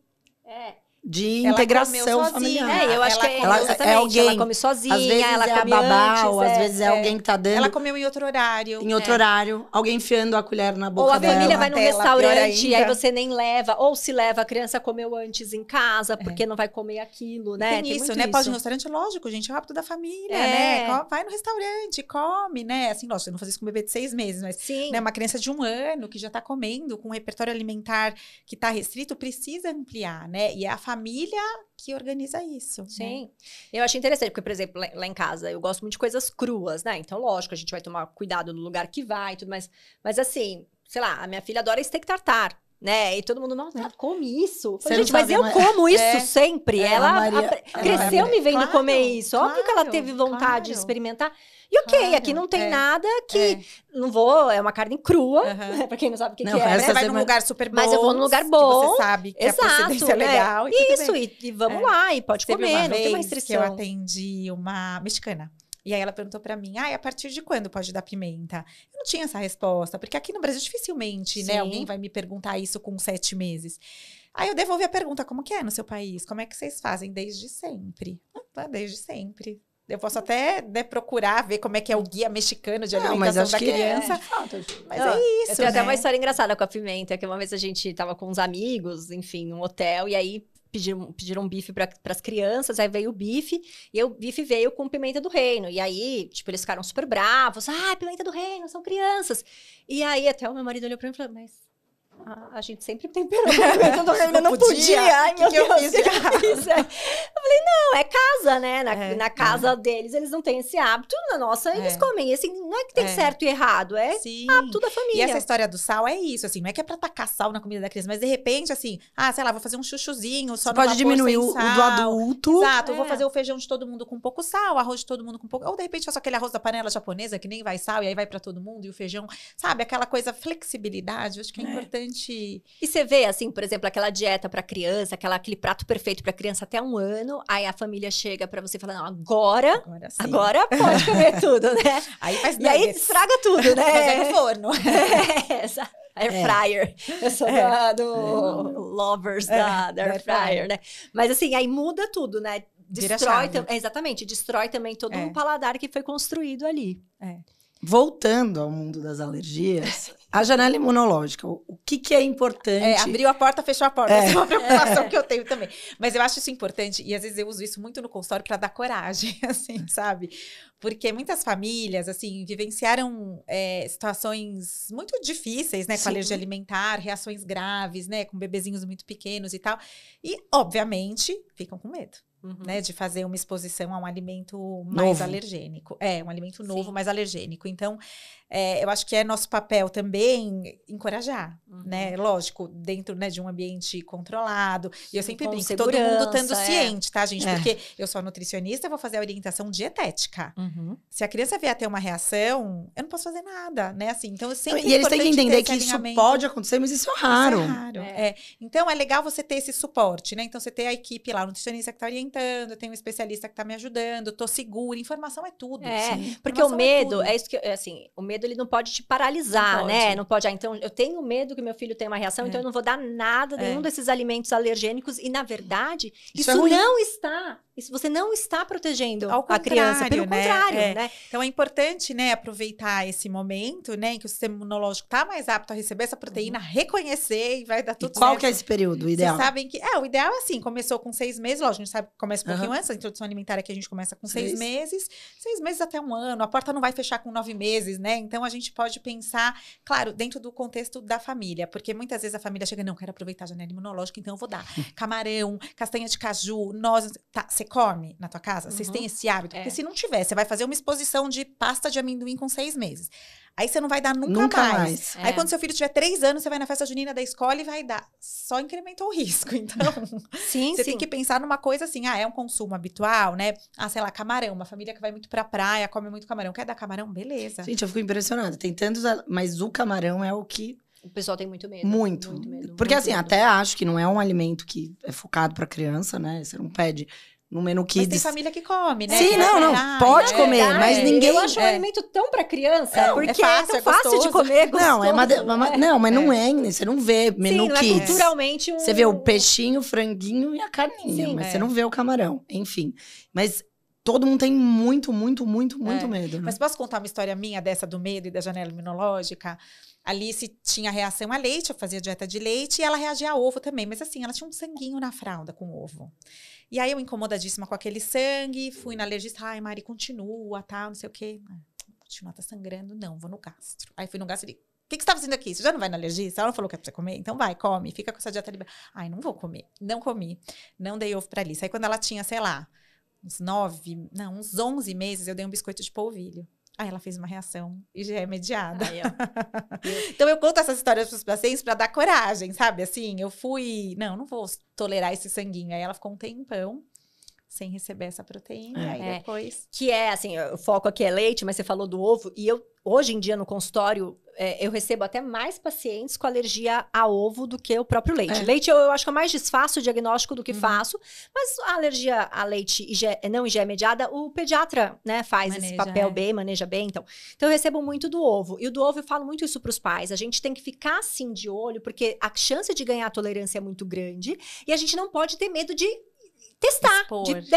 de integração familiar. Eu acho que é alguém. Ela come sozinha, às vezes ela é come a babá, antes, ou às vezes é alguém que tá dando. Ela comeu em outro horário. Em outro horário. Alguém enfiando a colher na boca dela. Ou a família vai num restaurante, e aí você nem leva. Ou se leva, a criança comeu antes em casa, porque não vai comer aquilo, né? Tem isso, né? Pode ir no restaurante, lógico, gente, é o hábito da família, né? Vai no restaurante, come, né? Assim, lógico, você não fazer isso com um bebê de 6 meses, mas né, uma criança de 1 ano que já tá comendo, com um repertório alimentar que tá restrito, precisa ampliar, né? E é a família que organiza isso. Sim. Né? Eu achei interessante, porque, por exemplo, lá em casa, eu gosto muito de coisas cruas, né? Então, lógico, a gente vai tomar cuidado no lugar que vai e tudo mais. Mas, assim, sei lá, a minha filha adora steak tartar, né? E todo mundo, nossa, ela come isso. Gente, mas eu como isso sempre. Ela cresceu me vendo comer isso. Óbvio que ela teve vontade de experimentar. E ok, aqui não tem nada que... Não vou, é uma carne crua, pra quem não sabe o que é. Você vai num lugar super bom. Mas eu vou num lugar bom. Que você sabe que a procedência é legal. Isso, e vamos lá, e pode comer, não tem uma restrição. Que eu atendi uma mexicana. E aí ela perguntou pra mim, a partir de quando pode dar pimenta? Eu não tinha essa resposta, porque aqui no Brasil dificilmente, né, alguém vai me perguntar isso com 7 meses. Aí eu devolvi a pergunta, como que é no seu país? Como é que vocês fazem? Desde sempre. Desde sempre. Eu posso até procurar, ver como é que é o guia mexicano de alimentação da criança. Mas é isso, eu tenho até uma história engraçada com a pimenta, que uma vez a gente tava com uns amigos, enfim, num hotel, e aí pediram um bife para as crianças, aí veio o bife, e o bife veio com pimenta do reino. E aí, tipo, eles ficaram super bravos. Pimenta do reino, são crianças. E aí, até o meu marido olhou pra mim e falou, mas a gente sempre temperou com pimenta do reino, não podia. Ai, meu Deus, que eu fiz? Eu falei, não, é casa, né? Na casa deles, eles não têm esse hábito. Na nossa, eles comem. E, assim, não é que tem certo e errado, é hábito da família. E essa história do sal é isso, assim, não é que é pra tacar sal na comida da criança, mas de repente, assim, sei lá, vou fazer um chuchuzinho, só pode diminuir o do adulto. Exato, vou fazer o feijão de todo mundo com pouco sal, o arroz de todo mundo com pouco. Ou de repente faço aquele arroz da panela japonesa que nem vai sal, e aí vai pra todo mundo, e o feijão, sabe? Aquela coisa, flexibilidade, eu acho que é importante. E você vê, assim, por exemplo, aquela dieta pra criança, aquele prato perfeito pra criança até 1 ano, aí a família chega pra você e fala, não, agora pode comer tudo, né? Aí faz e aí estraga tudo, né? Mas é no forno. Air fryer. Eu sou do lovers da air fryer, né? Mas assim, aí muda tudo, né? Exatamente, destrói também todo um paladar que foi construído ali. Voltando ao mundo das alergias, a janela imunológica, o que é importante? Abriu a porta, fechou a porta. Essa é uma preocupação que eu tenho também. Mas eu acho isso importante, e às vezes eu uso isso muito no consultório para dar coragem, assim, sabe? Porque muitas famílias, assim, vivenciaram situações muito difíceis, né? Com alergia alimentar, reações graves, né? Com bebezinhos muito pequenos e tal. E, obviamente, ficam com medo. Né, de fazer uma exposição a um alimento mais alergênico. Um alimento novo, mais alergênico. Então, eu acho que é nosso papel também encorajar, né? Lógico, dentro, né, de um ambiente controlado. E eu sempre brinco, todo mundo estando ciente, tá, gente? Porque eu sou nutricionista, eu vou fazer a orientação dietética. Se a criança vier a ter uma reação, eu não posso fazer nada, né? Assim, então, e eles têm que entender que isso pode acontecer, mas isso é raro. Isso é raro. Então, é legal você ter esse suporte, né? Então, você ter a equipe lá, o nutricionista que está orientando, eu tenho um especialista que tá me ajudando, tô segura, informação é tudo. Porque o medo, é isso que, assim, o medo ele não pode te paralisar, não né? Não pode, então, eu tenho medo que meu filho tenha uma reação, então eu não vou dar nada, nenhum desses alimentos alergênicos, e na verdade, isso não está... você não está protegendo a criança, pelo contrário, né? Então é importante, né, aproveitar esse momento, né, em que o sistema imunológico está mais apto a receber essa proteína, reconhecer e vai dar tudo certo. Qual que é esse período ideal? Vocês sabem que, o ideal é assim, começou com 6 meses, lógico, a gente sabe que começa um pouquinho antes, a introdução alimentar aqui a gente começa com 6 meses, 6 meses até 1 ano, a porta não vai fechar com 9 meses, né? Então a gente pode pensar, claro, dentro do contexto da família, porque muitas vezes a família chega, não, quero aproveitar a janela imunológica, então eu vou dar camarão, castanha de caju, nozes, tá, você come na tua casa? Vocês têm esse hábito? Porque se não tiver, você vai fazer uma exposição de pasta de amendoim com 6 meses. Aí você não vai dar nunca mais. Aí quando seu filho tiver 3 anos, você vai na festa junina da escola e vai dar. Só incrementou o risco. Então, você tem que pensar numa coisa assim, é um consumo habitual, né? Sei lá, camarão. Uma família que vai muito pra praia, come muito camarão. Quer dar camarão? Beleza. Gente, eu fico impressionada. Tem tantos... Mas o camarão é o que... O pessoal tem muito medo. Muito medo. Porque assim, até acho que não é um alimento que é focado pra criança, né? Você não pede... No menu kids. Mas tem família que come, né? Sim, não. Pode comer, mas ninguém... Eu acho um alimento tão pra criança, porque fácil, é tão fácil de comer, gostoso. Não, mas não é. Você não vê menu kids. É culturalmente Você vê o peixinho, o franguinho e a carninha, mas você não vê o camarão. Enfim, mas... Todo mundo tem muito medo. Né? Mas posso contar uma história minha dessa do medo e da janela imunológica? A Alice tinha reação a leite, eu fazia dieta de leite, e ela reagia a ovo também. Mas assim, ela tinha um sanguinho na fralda com ovo. E aí eu, incomodadíssima com aquele sangue, fui na alergista, ai, Mari, continua, tal, não sei o quê. Continua, tá sangrando? Não, vou no gastro. Aí fui no gastro e disse, o que você tá fazendo aqui? Você já não vai na alergista? Ela não falou que é pra você comer? Então vai, come, fica com essa dieta liberada. Ai, não vou comer. Não comi. Não dei ovo pra Alice. Aí quando ela tinha, sei lá, uns 11 meses, eu dei um biscoito de polvilho. Aí ela fez uma reação e já é mediada. Então eu conto essas histórias para os pacientes para dar coragem, sabe? Assim, eu fui... Não vou tolerar esse sanguinho. Aí ela ficou um tempão sem receber essa proteína. Aí depois... Que é, assim, o foco aqui é leite, mas você falou do ovo. E eu, hoje em dia, no consultório, eu recebo até mais pacientes com alergia a ovo do que o próprio leite. Leite eu acho que eu mais desfaço o diagnóstico do que faço. Mas a alergia a leite não IgE mediada, o pediatra, né, faz esse papel bem, maneja bem. Então eu recebo muito do ovo. E o do ovo eu falo muito isso para os pais. A gente tem que ficar assim de olho, porque a chance de ganhar a tolerância é muito grande. E a gente não pode ter medo de testar,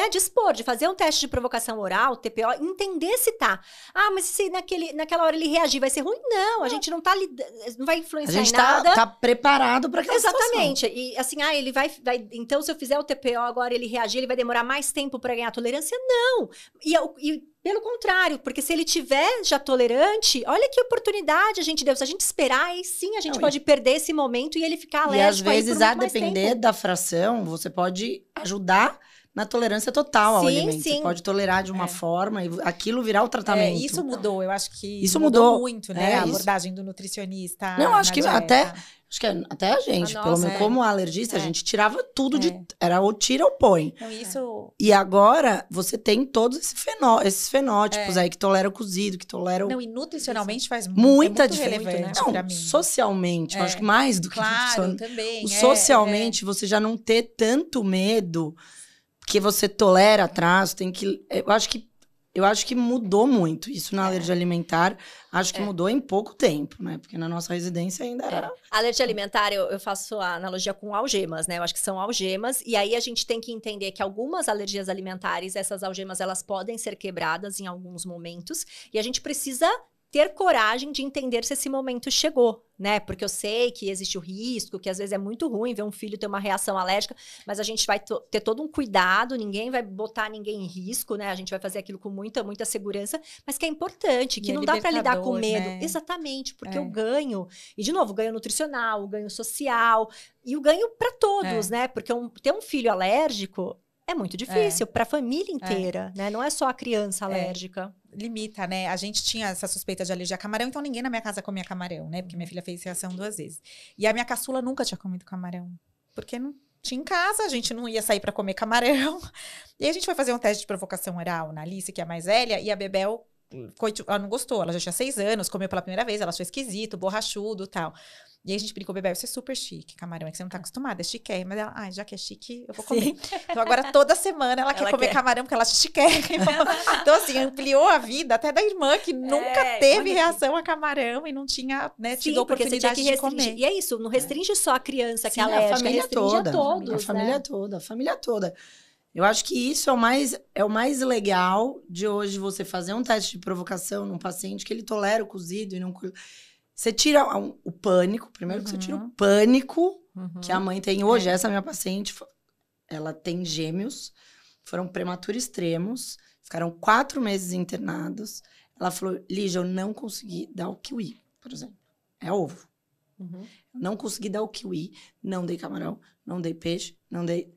de expor, de fazer um teste de provocação oral, TPO, entender se tá. Ah, mas se naquela hora ele reagir, vai ser ruim? Não, a gente não tá não vai influenciar em nada. A gente tá preparado para aquela Exatamente. situação. E assim, ele vai... Então, se eu fizer o TPO agora, ele reagir, ele vai demorar mais tempo para ganhar tolerância? Não. E pelo contrário, porque se ele tiver já tolerante, olha que oportunidade a gente deu. Se a gente esperar, aí sim a gente pode perder esse momento e ele ficar alérgico. E às vezes, a depender da fração, você pode ajudar na tolerância total ao alimento. Sim. Você pode tolerar de uma forma e aquilo virar o tratamento. Isso mudou, eu acho que isso mudou muito, né? A abordagem do nutricionista. Não, acho que até a gente, pelo menos como alergista, a gente tirava tudo era ou tira ou põe. Então, isso... E agora, você tem todos esses fenótipos aí que toleram cozido, que toleram... Não, e nutricionalmente faz muita diferença, relevante pra mim. Socialmente, eu acho que mais do que nutricionalmente. Também. Socialmente, você já não ter tanto medo que você tolera atraso, tem que... Eu acho que mudou muito isso na alergia alimentar. Acho que mudou em pouco tempo, né? Porque na nossa residência ainda era... A alergia alimentar, eu faço a analogia com algemas, né? Eu acho que são algemas. E aí, a gente tem que entender que algumas alergias alimentares, essas algemas, elas podem ser quebradas em alguns momentos. E a gente precisa ter coragem de entender se esse momento chegou, né? Porque eu sei que existe o risco, que às vezes é muito ruim ver um filho ter uma reação alérgica, mas a gente vai ter todo um cuidado, ninguém vai botar ninguém em risco, né? A gente vai fazer aquilo com muita segurança, mas que é importante, que não dá para lidar com medo. Né? Exatamente, porque o ganho, e de novo, o ganho nutricional, o ganho social, e o ganho para todos, né? Porque ter um filho alérgico é muito difícil para a família inteira, né? Não é só a criança alérgica. Limita, né? A gente tinha essa suspeita de alergia a camarão, então ninguém na minha casa comia camarão, né? Porque minha filha fez reação 2 vezes. E a minha caçula nunca tinha comido camarão. Porque não tinha em casa, a gente não ia sair para comer camarão. E a gente foi fazer um teste de provocação oral na Alice, que é a mais velha, e a Bebel, ela não gostou. Ela já tinha 6 anos, comeu pela primeira vez, ela achou esquisito, borrachudo e tal. E aí a gente brincou, Bebel, isso é super chique, camarão, é que você não tá acostumada, é chique. Mas ela, já que é chique, eu vou comer. Então agora toda semana ela quer comer camarão, porque ela acha chique. Então assim, ampliou a vida até da irmã, que nunca teve reação a camarão e não tinha, né, tido oportunidade de comer. E é isso, não restringe só a criança que é alérgica, a família toda, a todos, a família toda. Eu acho que isso é o mais legal de hoje, você fazer um teste de provocação num paciente que ele tolera o cozido e não... Você tira o pânico, primeiro que você tira o pânico que a mãe tem hoje. Essa minha paciente, ela tem gêmeos, foram prematuro extremos, ficaram 4 meses internados. Ela falou, Lígia, eu não consegui dar o kiwi, por exemplo. É ovo. Não consegui dar o kiwi, não dei camarão, não dei peixe, não dei...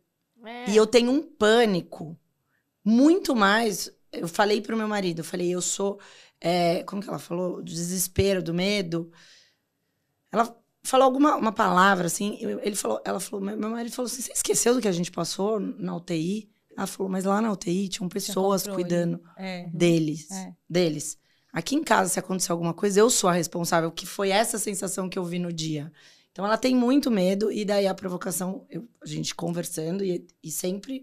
E eu tenho um pânico muito mais... Eu falei pro meu marido, eu falei, eu sou... como que ela falou? Do desespero, do medo. Ela falou uma palavra, assim, ela falou, meu marido falou assim, você esqueceu do que a gente passou na UTI? Ela falou, mas lá na UTI tinham pessoas cuidando deles. Aqui em casa, se acontecer alguma coisa, eu sou a responsável, que foi essa sensação que eu vi no dia. Então, ela tem muito medo, e daí a provocação, a gente conversando, e sempre...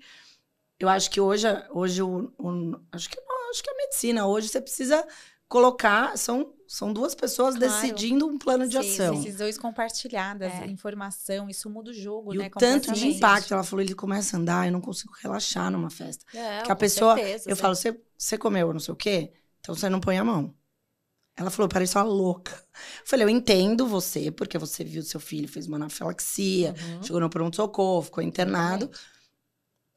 Eu acho que hoje acho que a medicina hoje você precisa colocar, são 2 pessoas decidindo um plano de ação. Esses 2 compartilhadas, informação, isso muda o jogo, e né? O tanto de impacto, ela falou, ele começa a andar, eu não consigo relaxar numa festa. Porque a pessoa, eu falo, você comeu não sei o quê? Então você não põe a mão. Ela falou, parece uma louca. Eu falei, eu entendo você, porque você viu seu filho, fez uma anafilaxia, chegou no pronto-socorro, ficou internado.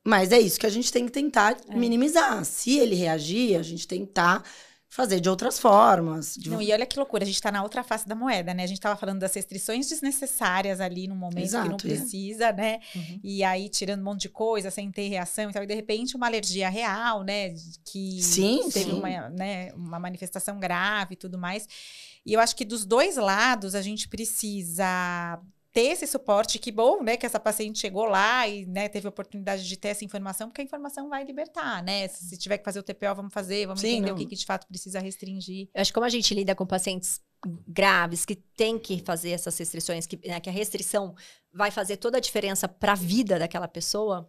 Mas é isso que a gente tem que tentar minimizar. Se ele reagir, a gente tentar fazer de outras formas. Não, e olha que loucura, a gente tá na outra face da moeda, né? A gente tava falando das restrições desnecessárias ali no momento que não precisa, né? E aí tirando um monte de coisa, sem ter reação e tal. E de repente uma alergia real, né? Que teve uma manifestação grave e tudo mais. E eu acho que dos 2 lados a gente precisa... ter esse suporte, que bom, né, que essa paciente chegou lá e, né, teve a oportunidade de ter essa informação, porque a informação vai libertar, né? Se tiver que fazer o TPO, vamos fazer, vamos entender o que de fato precisa restringir. Eu acho que como a gente lida com pacientes graves, que tem que fazer essas restrições, que a restrição vai fazer toda a diferença para a vida daquela pessoa,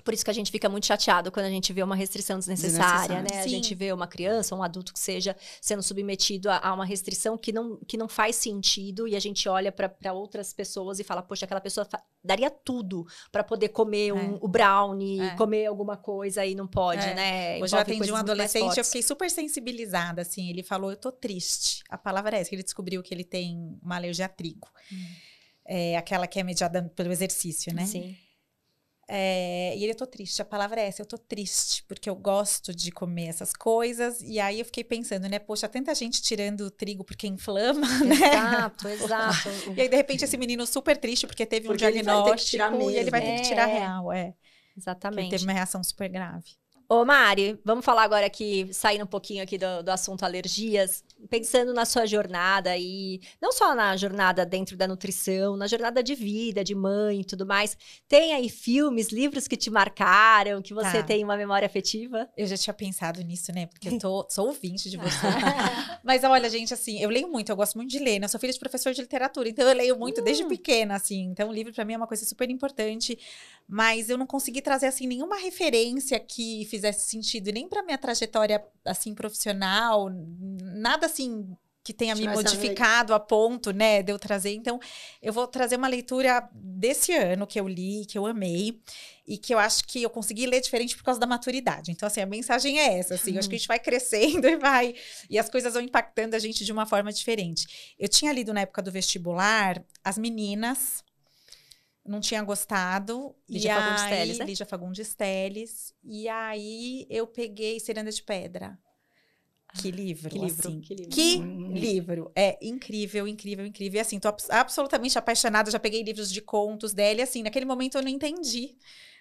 Por isso que a gente fica muito chateado quando a gente vê uma restrição desnecessária, né? Sim. A gente vê uma criança, um adulto que seja sendo submetido a uma restrição que não faz sentido e a gente olha para outras pessoas e fala, poxa, aquela pessoa daria tudo para poder comer o brownie, comer alguma coisa e não pode, né? Hoje eu atendi um adolescente e eu fiquei super sensibilizada, assim. Ele falou, eu tô triste. A palavra é essa, que ele descobriu que ele tem uma alergia a trigo. Aquela que é mediada pelo exercício, né? Sim. E ele, eu tô triste, a palavra é essa, eu tô triste, porque eu gosto de comer essas coisas, e aí eu fiquei pensando, né, poxa, tanta gente tirando o trigo porque inflama, né? Exato. E aí, de repente, esse menino super triste porque teve um diagnóstico e ele vai ter que tirar real, Exatamente. Ele teve uma reação super grave. Ô Mari, vamos falar agora aqui, saindo um pouquinho aqui do assunto alergias, pensando na sua jornada e não só na jornada dentro da nutrição, na jornada de vida, de mãe e tudo mais. Tem aí filmes, livros que te marcaram, que você tem uma memória afetiva? Eu já tinha pensado nisso, né? Porque eu sou ouvinte de você. Mas olha, gente, assim, eu leio muito, eu gosto muito de ler, né? Eu sou filha de professor de literatura, então eu leio muito desde pequena, assim. Então o livro pra mim é uma coisa super importante, mas eu não consegui trazer, assim, nenhuma referência que fizesse sentido, nem pra minha trajetória, assim, profissional, nada, assim, que tenha me modificado a ponto, né, de eu trazer. Então, eu vou trazer uma leitura desse ano que eu li, que eu amei, e que eu acho que eu consegui ler diferente por causa da maturidade. Então, assim, a mensagem é essa, assim, eu acho que a gente vai crescendo e as coisas vão impactando a gente de uma forma diferente. Eu tinha lido na época do vestibular As Meninas, não tinha gostado. Lígia Fagundes Telles, né? Lígia Fagundes Telles. E aí, eu peguei Ciranda de Pedra. Que livro, assim. Que livro. É incrível, incrível, incrível. E assim, tô absolutamente apaixonada. Já peguei livros de contos dela. E assim, naquele momento eu não entendi.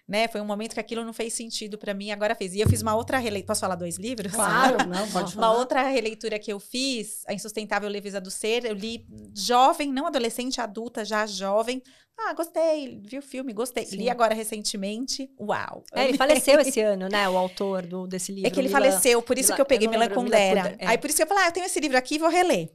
Né? Foi um momento que aquilo não fez sentido pra mim, agora fez. E eu fiz uma outra releitura. Posso falar 2 livros? Claro, não, pode falar. Uma outra releitura que eu fiz, A Insustentável Leveza do Ser. Eu li jovem, não adolescente, adulta, já jovem. Gostei, vi o filme, gostei. Sim. Li agora recentemente, uau. Ele faleceu esse ano, né, o autor desse livro. É que ele faleceu, por isso que eu peguei Milan Kundera. Aí por isso que eu falei, eu tenho esse livro aqui, vou reler.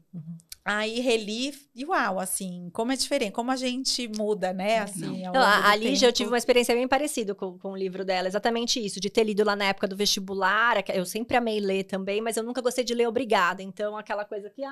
Aí reli e uau, assim, como é diferente, como a gente muda, né, assim. A Lígia, eu tive uma experiência bem parecida com o livro dela, exatamente isso, de ter lido lá na época do vestibular, eu sempre amei ler também, mas eu nunca gostei de ler obrigada, então aquela coisa que,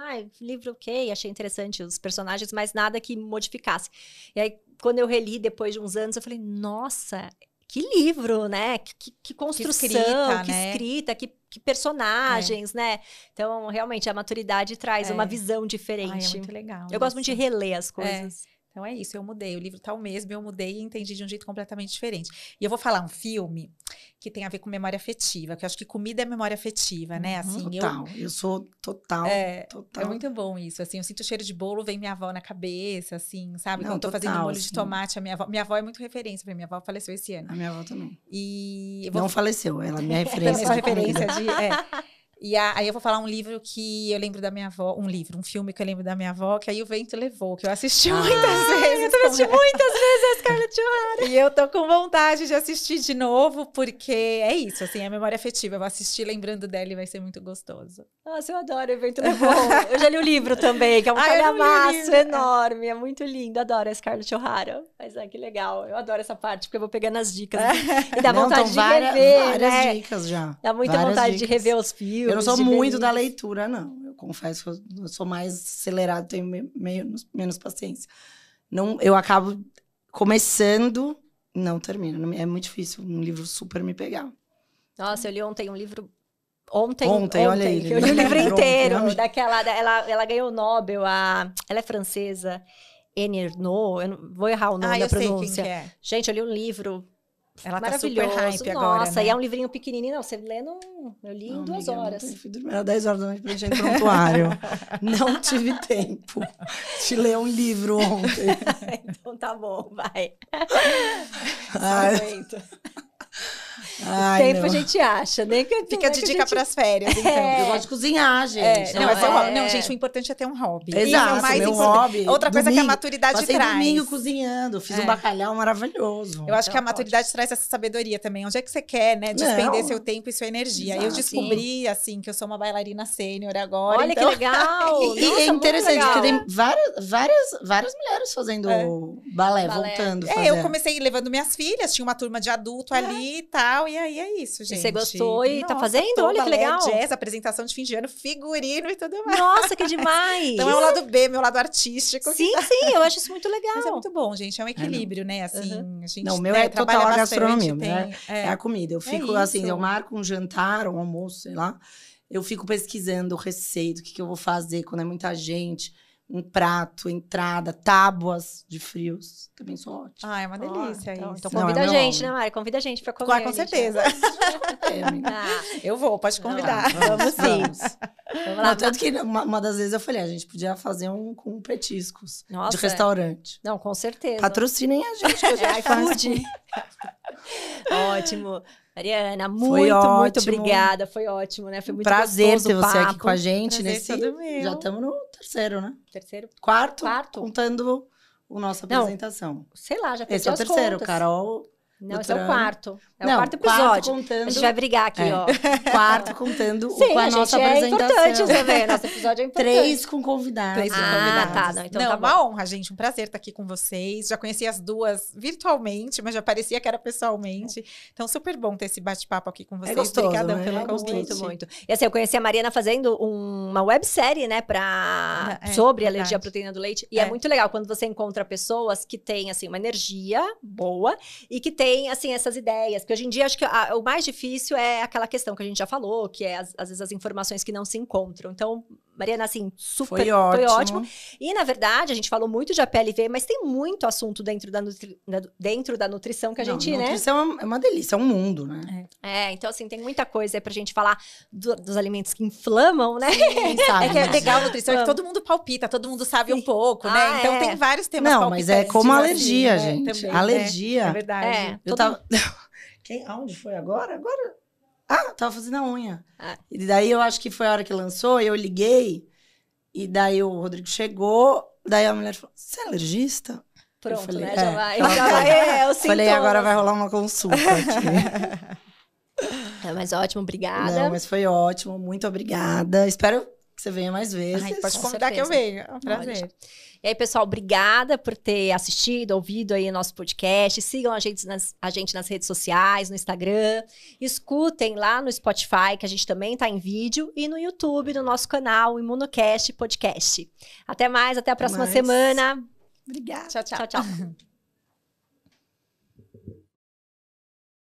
livro ok, achei interessante os personagens, mas nada que modificasse. E aí, quando eu reli depois de uns anos, eu falei, nossa, que livro, né, que construção, que escrita, que personagens, né? Então, realmente, a maturidade traz uma visão diferente. É muito legal. Eu gosto muito de reler as coisas. Então, é isso, eu mudei. O livro tá o mesmo, eu mudei e entendi de um jeito completamente diferente. E eu vou falar um filme que tem a ver com memória afetiva, que eu acho que comida é memória afetiva, né? Assim, eu sou total. É muito bom isso, assim, eu sinto o cheiro de bolo, vem minha avó na cabeça, assim, sabe? Quando eu tô fazendo molho de tomate, a minha avó é muito referência pra mim, minha avó faleceu esse ano. A minha avó também. E não faleceu, ela é minha referência. E aí eu vou falar um livro que eu lembro da minha avó, um filme que eu lembro da minha avó, que aí o vento levou, que eu assisti muitas vezes. Eu assisti muitas vezes a Scarlett O'Hara. E eu tô com vontade de assistir de novo, porque é isso, assim, a memória afetiva. Eu vou assistir lembrando dela e vai ser muito gostoso. Nossa, eu adoro o Vento Levou. Eu já li o livro também, que é um calhamaço enorme, é muito lindo, adoro a Scarlett O'Hara. Mas que legal, eu adoro essa parte, porque eu vou pegando as dicas. E dá vontade de rever, várias dicas já. Dá muita vontade de rever os filmes. Eu não sou muito da leitura, não. Eu confesso que eu sou mais acelerado, tenho menos paciência. Não, eu acabo começando, não termino. É muito difícil um livro super me pegar. Nossa, eu li ontem um livro... Ontem, olha aí. Eu li o livro inteiro. Ela ganhou o Nobel, ela é francesa, Annie Ernaux, eu não vou errar o nome da pronúncia. Sei quem que é. Gente, eu li um livro... Ela tá super hype agora, Nossa, né? E é um livrinho pequenininho. Não, você lendo... Eu li em 2 horas. Era 10 horas da noite pra gente ir no prontuário. Não tive tempo de ler um livro ontem. Então tá bom, vai. Tempo a gente acha, né? Fica de dica pras férias, então. Eu gosto de cozinhar, gente. Não, gente, o importante é ter um hobby. Exato, é mais meu hobby. Outra coisa que a maturidade passei traz. domingo cozinhando, fiz um bacalhau maravilhoso. Eu acho que a maturidade traz essa sabedoria também. Onde é que você quer, né? Despender seu tempo e sua energia. Exato, eu descobri, assim, que eu sou uma bailarina sênior agora. Olha, então... que legal! E é interessante, porque tem várias mulheres fazendo balé, voltando a fazer. Eu comecei levando minhas filhas, tinha uma turma de adulto ali e tal, e aí é isso, gente. E você gostou e tá fazendo? Olha que legal! Jazz, apresentação de fim de ano, figurino e tudo mais. Nossa, que demais! Então é o lado B, meu lado artístico. Sim, eu acho isso muito legal. Mas é muito bom, gente, é um equilíbrio, né, assim, a gente... Não, o meu é total a gastronomia, é a comida. Eu fico assim, eu marco um jantar, um almoço, sei lá, eu fico pesquisando receita, o que eu vou fazer quando é muita gente, um prato, entrada, tábuas de frios. Também sou ótima. É uma delícia isso. Então convida a gente, né, Mari? Convida a gente pra comer. Com certeza. Eu vou, pode convidar. Vamos sim. Vamos lá. Tanto que uma das vezes eu falei, a gente podia fazer um com petiscos de restaurante. Não, com certeza. Patrocinem a gente, que a gente faz. Ótimo. Mariana, muito obrigada. Foi ótimo, né? Foi muito prazer gostoso ter você aqui com a gente. Já estamos no terceiro, né? Quarto. Contando a nossa apresentação. Sei lá, já perdi esse é o terceiro, contas. Carol. Não, esse é o quarto. É o quarto episódio. Contando... A gente vai brigar aqui, ó. Quarto contando com a nossa apresentação. É importante também. Nosso episódio é importante. 3 com convidados. Tá. Não, então tá bom. Uma honra, gente. Um prazer estar aqui com vocês. Já conheci as duas virtualmente, mas já parecia que era pessoalmente. Então, super bom ter esse bate-papo aqui com vocês. Gostoso, obrigadão pelo convite. Muito. E assim, eu conheci a Mariana fazendo uma websérie, né, sobre alergia à proteína do leite. E é muito legal quando você encontra pessoas que têm, assim, uma energia boa e que têm, assim, essas ideias. Porque hoje em dia, acho que o mais difícil é aquela questão que a gente já falou, que é, às vezes, as informações que não se encontram. Então, Mariana, assim, foi ótimo. E, na verdade, a gente falou muito de APLV, mas tem muito assunto dentro da nutrição que a gente, né? Nutrição é uma delícia, é um mundo, né? Então, assim, tem muita coisa aí pra gente falar dos alimentos que inflamam, né? Sim, sabe. É que é legal a nutrição, é que todo mundo palpita, todo mundo sabe um pouco, né? Então, tem vários temas palpitantes. Mas é como alergia, gente. Também, alergia. É verdade. Eu tava... Aonde foi agora? Tava fazendo a unha. E daí eu acho que foi a hora que lançou, eu liguei, e daí o Rodrigo chegou, daí a mulher falou, você é alergista? Pronto, falei, né? Já vai. Eu falei, agora vai rolar uma consulta aqui. Mas ótimo, obrigada. Não, mas foi ótimo, muito obrigada. Espero que você venha mais vezes. Pode convidar que eu venha. É um prazer. E aí, pessoal, obrigada por ter assistido, ouvido aí o nosso podcast. Sigam a gente nas redes sociais, no Instagram. Escutem lá no Spotify, que a gente também está em vídeo. E no YouTube, no nosso canal, Imunocast Podcast. Até mais, até a próxima semana. Obrigada. Tchau.